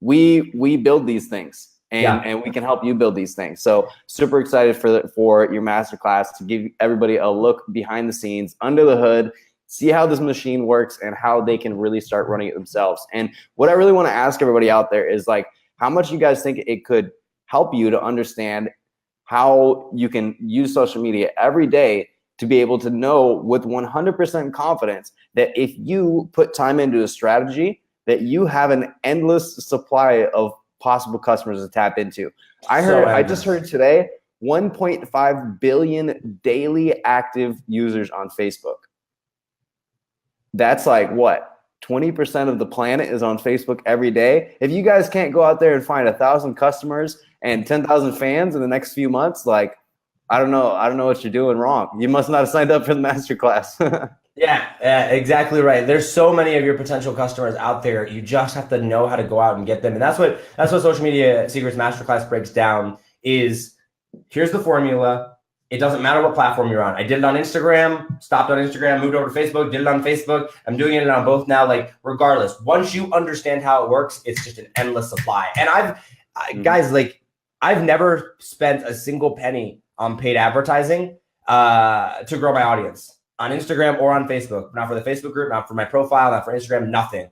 we build these things. And we can help you build these things. So super excited for your masterclass to give everybody a look behind the scenes, under the hood, see how this machine works and how they can really start running it themselves. And what I really want to ask everybody out there is like, how much you guys think it could help you to understand how you can use social media every day to be able to know with 100% confidence that if you put time into a strategy, that you have an endless supply of possible customers to tap into. I just heard today 1.5 billion daily active users on Facebook. That's like what? 20% of the planet is on Facebook every day. If you guys can't go out there and find 1,000 customers and 10,000 fans in the next few months, like I don't know what you're doing wrong. You must not have signed up for the masterclass. Yeah, exactly right. There's so many of your potential customers out there. You just have to know how to go out and get them. And that's what Social Media Secrets Masterclass breaks down is, here's the formula. It doesn't matter what platform you're on. I did it on Instagram, stopped on Instagram, moved over to Facebook, did it on Facebook. I'm doing it on both now. Like regardless, once you understand how it works, it's just an endless supply. And guys, like I've never spent a single penny on paid advertising to grow my audience on Instagram or on Facebook. Not for the Facebook group, not for my profile, not for Instagram, nothing.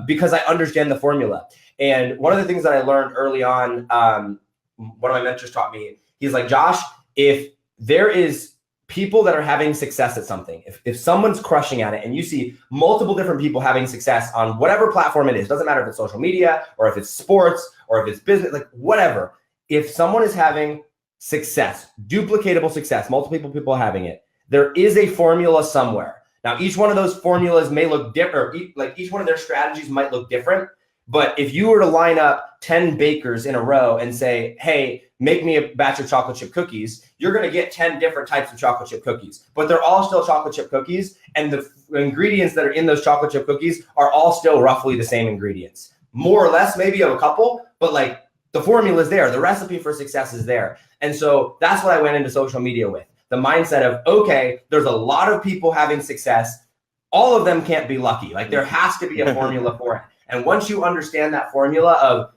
Because I understand the formula. And one of the things that I learned early on, one of my mentors taught me, he's like, Josh, if there is people that are having success at something, if someone's crushing at it and you see multiple different people having success on whatever platform it is, doesn't matter if it's social media or if it's sports or if it's business, like whatever. If someone is having success, duplicatable success, multiple people having it, there is a formula somewhere. Now, each one of those formulas may look different, like each one of their strategies might look different. But if you were to line up 10 bakers in a row and say, hey, make me a batch of chocolate chip cookies, you're going to get 10 different types of chocolate chip cookies. But they're all still chocolate chip cookies. And the ingredients that are in those chocolate chip cookies are all still roughly the same ingredients. More or less, maybe of a couple, but like the formula is there. The recipe for success is there. And so that's what I went into social media with. The mindset of, okay, there's a lot of people having success. All of them can't be lucky. Like there has to be a formula for it. And once you understand that formula of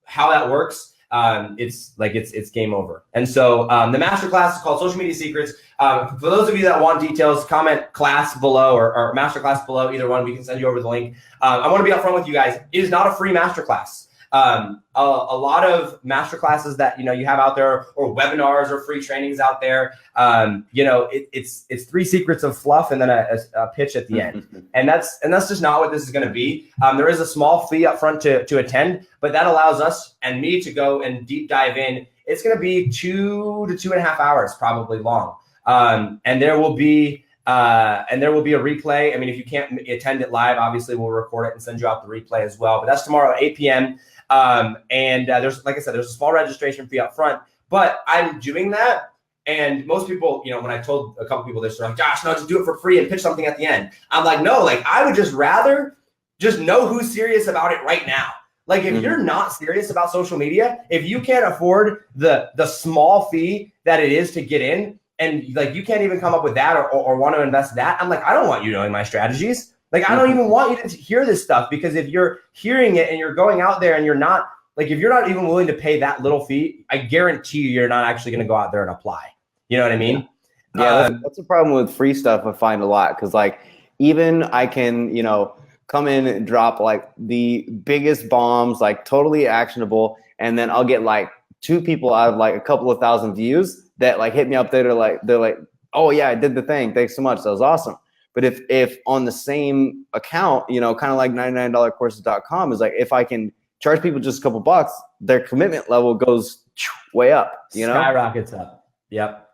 how that works, it's game over. And so the masterclass is called Social Media Secrets. For those of you that want details, comment class below or masterclass below, either one. We can send you over the link. I want to be upfront with you guys. It is not a free masterclass. A lot of masterclasses that you have out there, or webinars or free trainings out there, it's 3 secrets of fluff and then a pitch at the end, and that's just not what this is going to be. There is a small fee up front to attend, but that allows us and me to go and deep dive in. It's going to be 2 to 2.5 hours probably long, and there will be a replay. I mean, if you can't attend it live, obviously we'll record it and send you out the replay as well. But that's tomorrow at 8 p.m. There's, like I said, there's a small registration fee up front, but I'm doing that. And most people, when I told a couple people this, they're like, Josh, no, just do it for free and pitch something at the end. I'm like, no, I would just rather just know who's serious about it right now. If you're not serious about social media, if you can't afford the small fee that it is to get in, and you can't even come up with that or want to invest that, I'm like, I don't want you knowing my strategies. I don't even want you to hear this stuff, because if you're hearing it and you're going out there and you're not, if you're not even willing to pay that little fee, I guarantee you're not actually going to go out there and apply. You know what I mean? Yeah, that's a problem with free stuff I find a lot, because even I can, come in and drop the biggest bombs, totally actionable, and then I'll get 2 people out of a couple of thousand views that hit me up. They're like, oh yeah, I did the thing. Thanks so much. That was awesome. But if on the same account, kind of like $99courses.com is if I can charge people just a couple bucks, their commitment level goes way up, skyrockets up. Yep.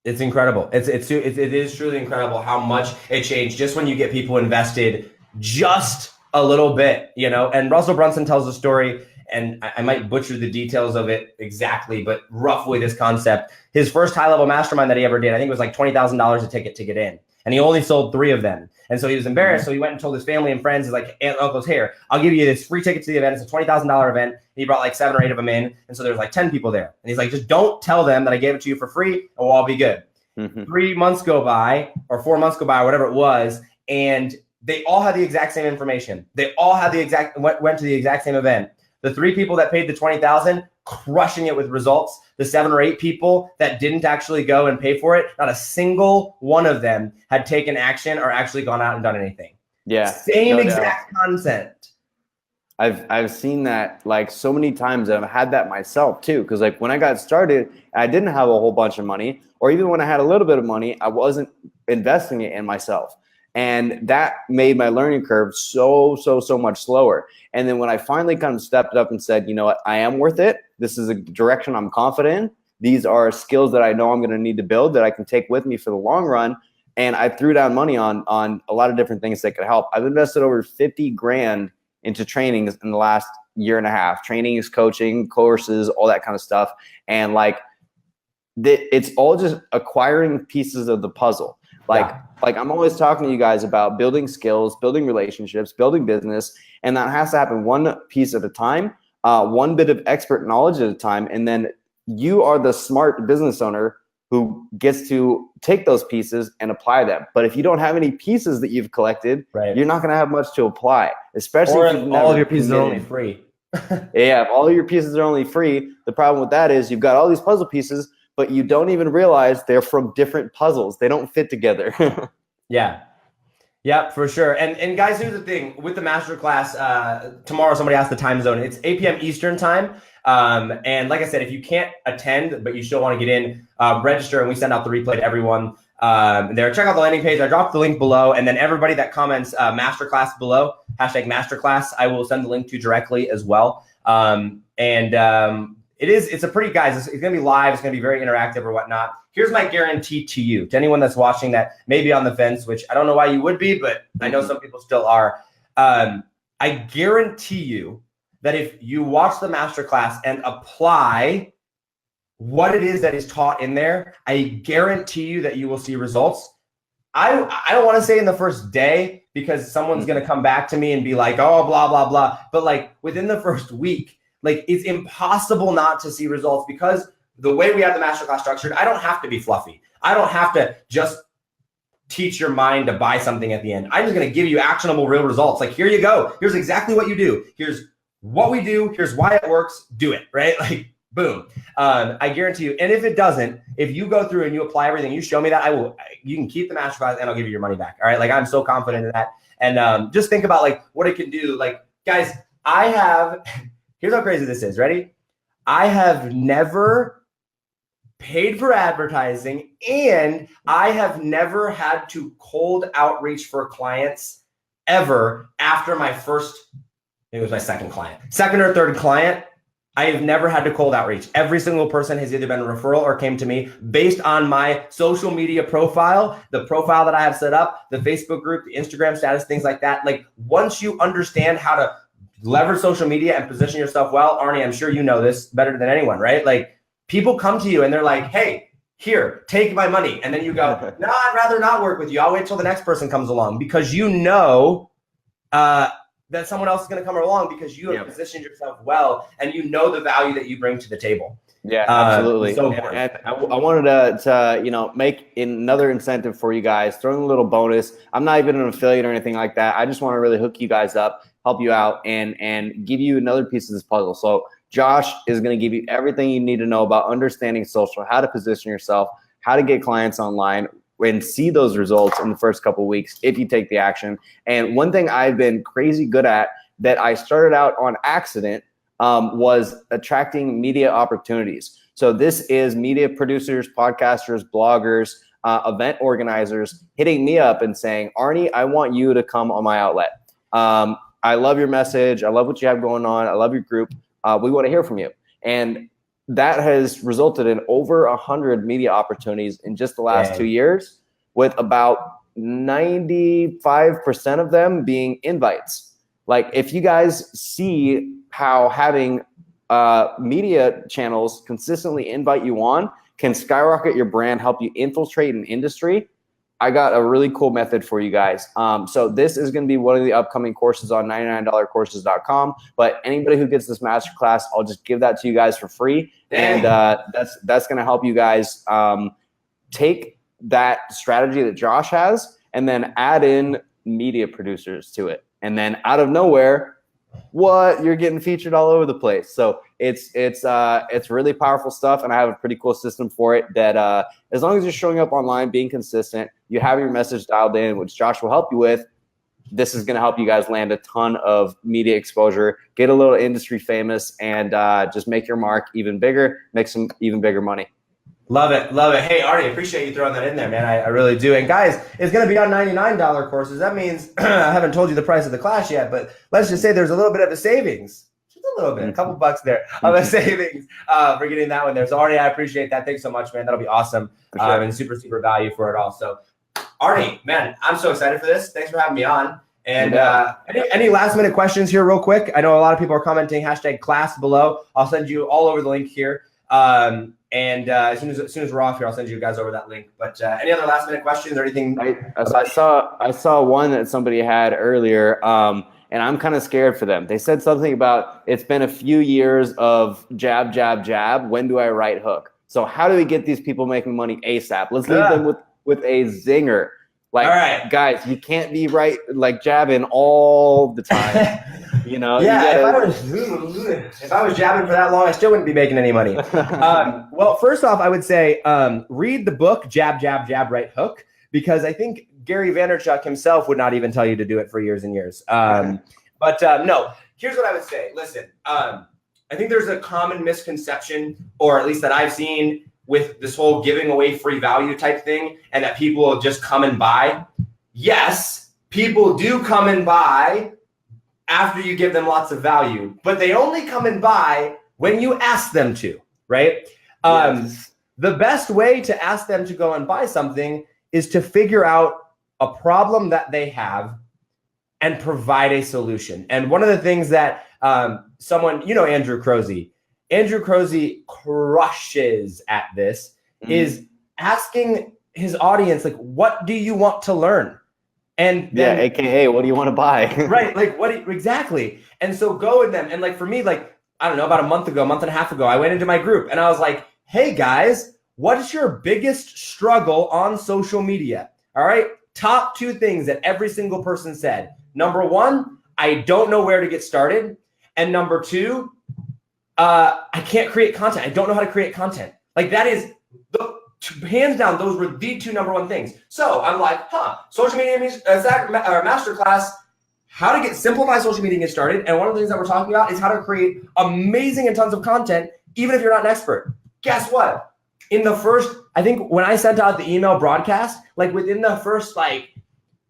It's incredible. It is truly incredible how much it changed just when you get people invested just a little bit, and Russell Brunson tells a story, and I might butcher the details of it exactly, but roughly this concept. His first high-level mastermind that he ever did, I think it was $20,000 a ticket to get in. And he only sold 3 of them. And so he was embarrassed. So he went and told his family and friends, aunt and uncles, here, I'll give you this free ticket to the event. It's a $20,000 event. And he brought 7 or 8 of them in. And so there was 10 people there. And he's like, just don't tell them that I gave it to you for free, and we'll all be good. 3 months go by, or 4 months go by, or whatever it was. And they all had the exact same information. They all had went to the exact same event. The 3 people that paid the $20,000, crushing it with results. The 7 or 8 people that didn't actually go and pay for it, not a single one of them had taken action or actually gone out and done anything. Yeah. Same exact concept. I've seen that so many times, and I've had that myself too. Because when I got started, I didn't have a whole bunch of money, or even when I had a little bit of money, I wasn't investing it in myself. And that made my learning curve so much slower. And then when I finally kind of stepped up and said, you know what, I am worth it. This is a direction I'm confident in. These are skills that I know I'm going to need to build that I can take with me for the long run. And I threw down money on a lot of different things that could help. I've invested over 50 grand into trainings in the last year and a half. Trainings, coaching, courses, all that kind of stuff. And it's all just acquiring pieces of the puzzle. I'm always talking to you guys about building skills, building relationships, building business, and that has to happen one piece at a time, one bit of expert knowledge at a time, and then you are the smart business owner who gets to take those pieces and apply them. But if you don't have any pieces that you've collected, you're not going to have much to apply, especially if all of your pieces are only free. Yeah, if all of your pieces are only free, the problem with that is you've got all these puzzle pieces, but you don't even realize they're from different puzzles. They don't fit together. Yeah, for sure. And guys, here's the thing with the masterclass. Tomorrow, somebody asked the time zone. It's 8 p.m. Eastern time. And like I said, if you can't attend, but you still want to get in, register, and we send out the replay to everyone there. Check out the landing page. I dropped the link below, and then everybody that comments masterclass below, #masterclass, I will send the link to directly as well. It's a pretty, guys, it's going to be live. It's going to be very interactive or whatnot. Here's my guarantee to you, to anyone that's watching that may be on the fence, which I don't know why you would be, but I know some people still are. I guarantee you that if you watch the masterclass and apply what it is that is taught in there, I guarantee you that you will see results. I don't want to say in the first day, because someone's going to come back to me and be like, oh, blah, blah, blah. But within the first week, it's impossible not to see results, because the way we have the masterclass structured, I don't have to be fluffy. I don't have to just teach your mind to buy something at the end. I'm just going to give you actionable, real results. Here you go. Here's exactly what you do. Here's what we do, here's why it works, do it, right? Like, boom. I guarantee you. And if it doesn't, if you go through and you apply everything, you show me that, you can keep the masterclass and I'll give you your money back. All right. Like, I'm so confident in that. And just think about like what it can do. Like, guys, here's how crazy this is. Ready? I have never paid for advertising and I have never had to cold outreach for clients ever after my first, it was my second or third client. I have never had to cold outreach. Every single person has either been a referral or came to me based on my social media profile, the profile that I have set up, the Facebook group, the Instagram status, things like that. Like, once you understand how to leverage social media and position yourself well, Arne, I'm sure you know this better than anyone, right? Like, people come to you and they're like, hey, here, take my money. And then you go, no, I'd rather not work with you. I'll wait till the next person comes along, because you know that someone else is going to come along because you have positioned yourself well and you know the value that you bring to the table. Yeah, absolutely. So and I wanted to make another incentive for you guys, throw in a little bonus. I'm not even an affiliate or anything like that. I just want to really hook you guys up, help you out, and give you another piece of this puzzle. So Josh is going to give you everything you need to know about understanding social, how to position yourself, how to get clients online, and see those results in the first couple of weeks if you take the action. And one thing I've been crazy good at that I started out on accident was attracting media opportunities. So this is media producers, podcasters, bloggers, event organizers hitting me up and saying, Arne, I want you to come on my outlet. I love your message. I love what you have going on. I love your group. We want to hear from you. And that has resulted in over 100 media opportunities in just the last 2 years, with about 95% of them being invites. Like, if you guys see how having media channels consistently invite you on can skyrocket your brand, help you infiltrate an industry, I got a really cool method for you guys. So this is going to be one of the upcoming courses on $99courses.com. But anybody who gets this masterclass, I'll just give that to you guys for free. And that's going to help you guys take that strategy that Josh has and then add in media producers to it. And then out of nowhere, you're getting featured all over the place. So it's really powerful stuff, and I have a pretty cool system for it that as long as you're showing up online, being consistent, you have your message dialed in, which Josh will help you with. This is going to help you guys land a ton of media exposure, get a little industry famous, and just make your mark even bigger, make some even bigger money. Love it. Love it. Hey, Arne, appreciate you throwing that in there, man. I really do. And guys, it's going to be on $99 courses. That means I haven't told you the price of the class yet, but let's just say there's a little bit of a savings. Just a little bit, a couple bucks there of a savings for getting that one there. So Arne, I appreciate that. Thanks so much, man. That'll be awesome. And super, super value for it all. So Arne, man, I'm so excited for this. Thanks for having me on. And any last minute questions here real quick? I know a lot of people are commenting #class below. I'll send you all over the link here. And as soon as we're off here, I'll send you guys over that link. But any other last minute questions or anything? I saw one that somebody had earlier, and I'm kind of scared for them. They said something about it's been a few years of jab, jab, jab. When do I right hook? So how do we get these people making money ASAP? Let's leave them with a zinger. Like, all right, guys, you can't be jabbing all the time. You know, if I was jabbing for that long, I still wouldn't be making any money. Well, first off, I would say read the book Jab, Jab, Jab, Right Hook, because I think Gary Vaynerchuk himself would not even tell you to do it for years and years. But no, here's what I would say. Listen, I think there's a common misconception, or at least that I've seen, with this whole giving away free value type thing, and that people will just come and buy. Yes, people do come and buy after you give them lots of value, but they only come and buy when you ask them to, right? Yes. The best way to ask them to go and buy something is to figure out a problem that they have and provide a solution. And one of the things that someone, Andrew Crozy crushes at this is asking his audience, like, what do you want to learn? And then, AKA, what do you want to buy? Right. Like, exactly. And so go with them. And for me, I don't know, about a month and a half ago, I went into my group and I was like, hey guys, what is your biggest struggle on social media? All right. Top 2 things that every single person said. Number 1, I don't know where to get started. And number two, I can't create content. I don't know how to create content. Like that is hands down, those were the two number one things. So I'm like, social media masterclass, how to simplify social media and get started. And one of the things that we're talking about is how to create amazing and tons of content, even if you're not an expert. Guess what? In the first, I think when I sent out the email broadcast, like within the first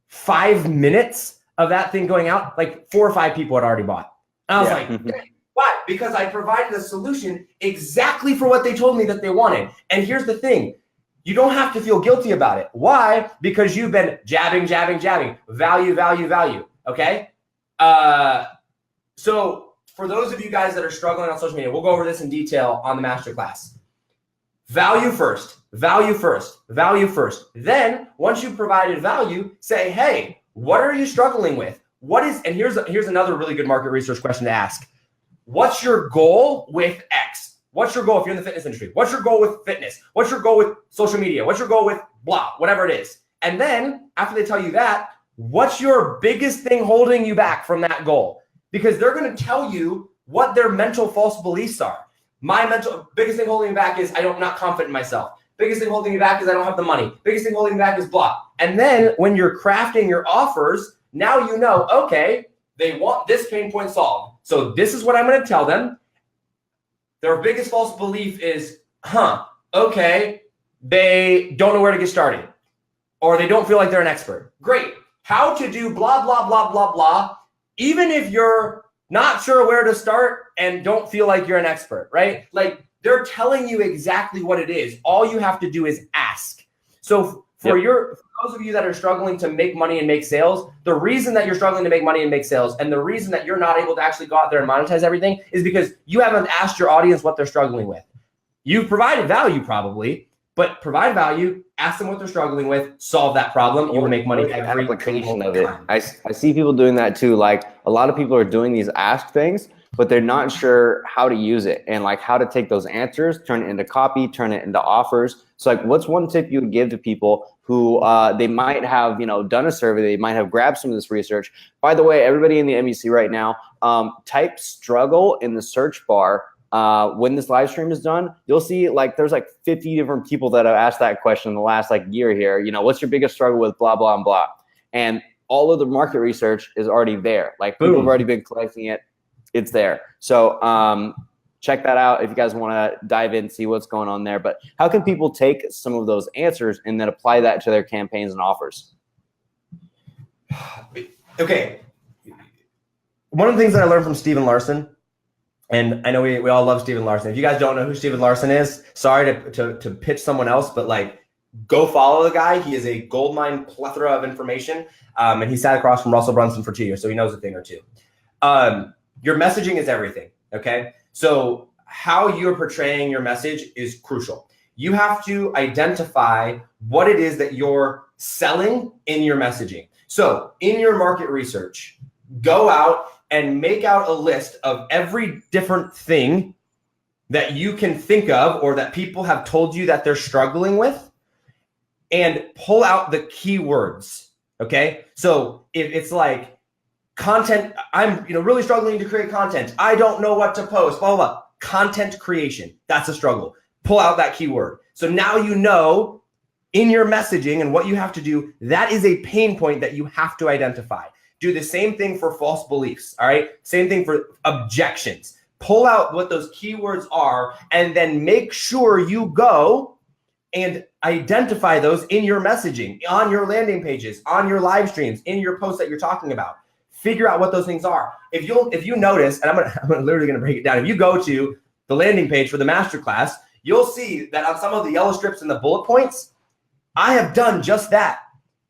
5 minutes of that thing going out, like 4 or 5 people had already bought. And I was like, why? Because I provided a solution exactly for what they told me that they wanted. And here's the thing. You don't have to feel guilty about it. Why? Because you've been jabbing, value, value, value. Okay? So for those of you guys that are struggling on social media, we'll go over this in detail on the masterclass. Value first, value first, value first. Then once you've provided value, say, hey, what are you struggling with? And here's another really good market research question to ask. What's your goal with X? What's your goal if you're in the fitness industry? What's your goal with fitness? What's your goal with social media? What's your goal with blah, whatever it is? And then after they tell you that, what's your biggest thing holding you back from that goal? Because they're going to tell you what their mental false beliefs are. My biggest thing holding me back is I'm not confident in myself. Biggest thing holding me back is I don't have the money. Biggest thing holding me back is blah. And then when you're crafting your offers, now you know, okay, they want this pain point solved. So this is what I'm going to tell them. Their biggest false belief is, okay, they don't know where to get started, or they don't feel like they're an expert. Great. How to do blah, blah, blah, blah, blah, even if you're not sure where to start and don't feel like you're an expert, right? Like they're telling you exactly what it is. All you have to do is ask. So for those of you that are struggling to make money and make sales, the reason that you're struggling to make money and make sales and the reason that you're not able to actually go out there and monetize everything is because you haven't asked your audience what they're struggling with. You've provided value probably, but provide value, ask them what they're struggling with, solve that problem. You will make money every application of it. I see people doing that too. Like a lot of people are doing these ask things, but they're not sure how to use it and like how to take those answers, turn it into copy, turn it into offers. So like what's one tip you would give to people who they might have, done a survey, they might have grabbed some of this research. By the way, everybody in the MEC right now, type struggle in the search bar. When this live stream is done, you'll see there's 50 different people that have asked that question in the last year here. What's your biggest struggle with blah, blah, and blah. And all of the market research is already there. People have already been collecting it. It's there. So check that out if you guys want to dive in and see what's going on there. But how can people take some of those answers and then apply that to their campaigns and offers? Okay. One of the things that I learned from Steven Larson, and I know we all love Steven Larson. If you guys don't know who Steven Larson is, sorry to pitch someone else, but go follow the guy. He is a goldmine plethora of information. And he sat across from Russell Brunson for 2 years, so he knows a thing or two. Your messaging is everything, okay? So how you're portraying your message is crucial. You have to identify what it is that you're selling in your messaging. So in your market research, go out and make out a list of every different thing that you can think of or that people have told you that they're struggling with, and pull out the keywords, okay? So if it's like content, I'm really struggling to create content. I don't know what to post, blah, blah, blah. Content creation, that's a struggle. Pull out that keyword. So now you know in your messaging and what you have to do, that is a pain point that you have to identify. Do the same thing for false beliefs, all right? Same thing for objections. Pull out what those keywords are and then make sure you go and identify those in your messaging, on your landing pages, on your live streams, in your posts that you're talking about. Figure out what those things are. If you notice, and I'm literally gonna break it down. If you go to the landing page for the masterclass, you'll see that on some of the yellow strips and the bullet points, I have done just that.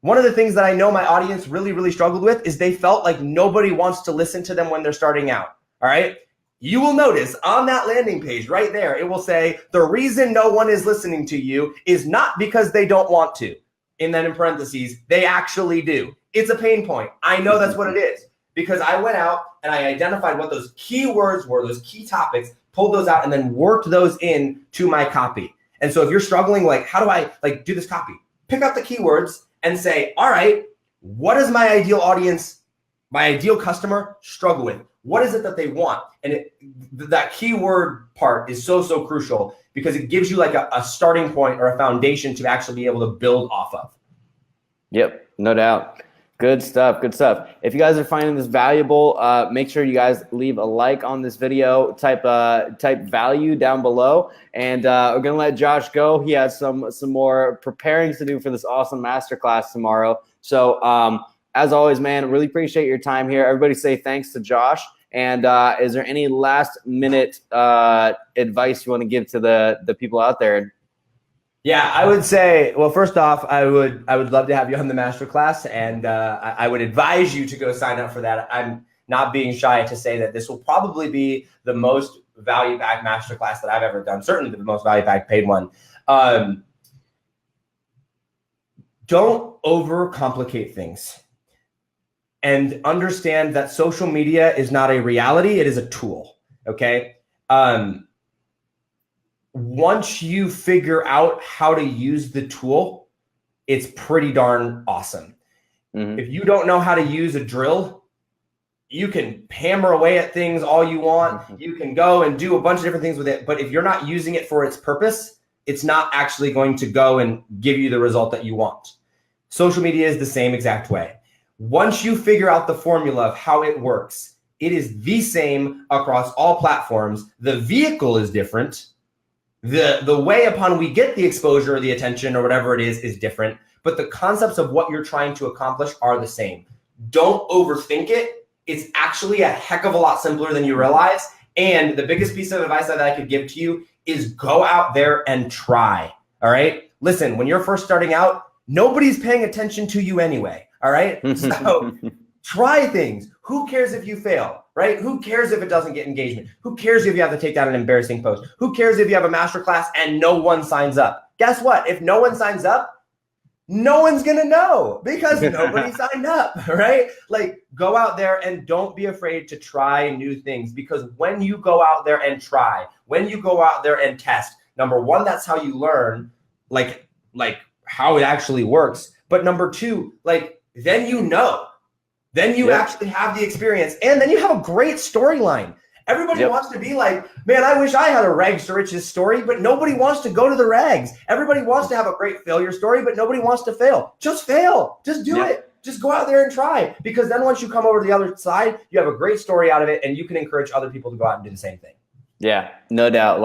One of the things that I know my audience really, really struggled with is they felt like nobody wants to listen to them when they're starting out, all right? You will notice on that landing page right there, it will say, the reason no one is listening to you is not because they don't want to. And then in parentheses, they actually do. It's a pain point. I know that's what it is because I went out and I identified what those keywords were, those key topics, pulled those out and then worked those in to my copy. And so if you're struggling, how do I do this copy? Pick up the keywords and say, all right, what does my ideal audience, my ideal customer struggle with? What is it that they want? And that keyword part is so, so crucial because it gives you like a starting point or a foundation to actually be able to build off of. Yep, no doubt. Good stuff. Good stuff. If you guys are finding this valuable, make sure you guys leave a like on this video. Type value down below, and we're gonna let Josh go. He has some more preparing to do for this awesome masterclass tomorrow. So as always, man, really appreciate your time here. Everybody say thanks to Josh. And is there any last minute advice you want to give to the people out there? Yeah, I would say, well, first off, I would love to have you on the masterclass, and I would advise you to go sign up for that. I'm not being shy to say that this will probably be the most value-packed masterclass that I've ever done, certainly the most value-packed paid one. Don't overcomplicate things, and understand that social media is not a reality, it is a tool, okay? Once you figure out how to use the tool, it's pretty darn awesome. Mm-hmm. If you don't know how to use a drill, you can hammer away at things all you want. Mm-hmm. You can go and do a bunch of different things with it. But if you're not using it for its purpose, it's not actually going to go and give you the result that you want. Social media is the same exact way. Once you figure out the formula of how it works, it is the same across all platforms. The vehicle is different. The way upon we get the exposure or the attention or whatever it is different, but the concepts of what you're trying to accomplish are the same. Don't overthink it. It's actually a heck of a lot simpler than you realize. And the biggest piece of advice that I could give to you is go out there and try. All right. Listen, when you're first starting out, nobody's paying attention to you anyway. All right. So try things. Who cares if you fail, right? Who cares if it doesn't get engagement? Who cares if you have to take down an embarrassing post? Who cares if you have a masterclass and no one signs up? Guess what? If no one signs up, no one's going to know because nobody signed up, right? Like, go out there and don't be afraid to try new things, because when you go out there and try, when you go out there and test, number one, that's how you learn like how it actually works. But number two, then you know. Then you actually have the experience, and then you have a great storyline. Everybody wants to be like, man, I wish I had a rags to riches story, but nobody wants to go to the rags. Everybody wants to have a great failure story, but nobody wants to fail. Just fail. Just do it. Just go out there and try, because then once you come over to the other side, you have a great story out of it, and you can encourage other people to go out and do the same thing. Yeah, no doubt.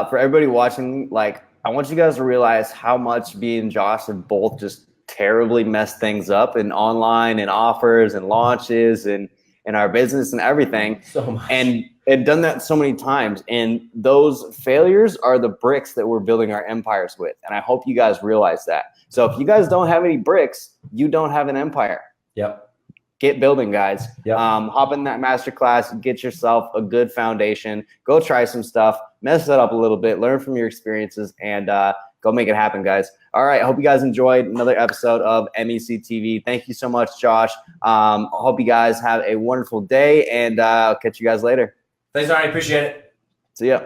For everybody watching, I want you guys to realize how much me and Josh have both just terribly messed things up in online and offers and launches and in our business and everything. So much. And done that so many times. And those failures are the bricks that we're building our empires with. And I hope you guys realize that. So if you guys don't have any bricks, you don't have an empire. Yep. Get building, guys. Yep. Hop in that masterclass, get yourself a good foundation, go try some stuff, mess it up a little bit, learn from your experiences, and go make it happen, guys. All right. I hope you guys enjoyed another episode of MEC TV. Thank you so much, Josh. I hope you guys have a wonderful day, and I'll catch you guys later. Thanks, Arne. Appreciate it. See ya.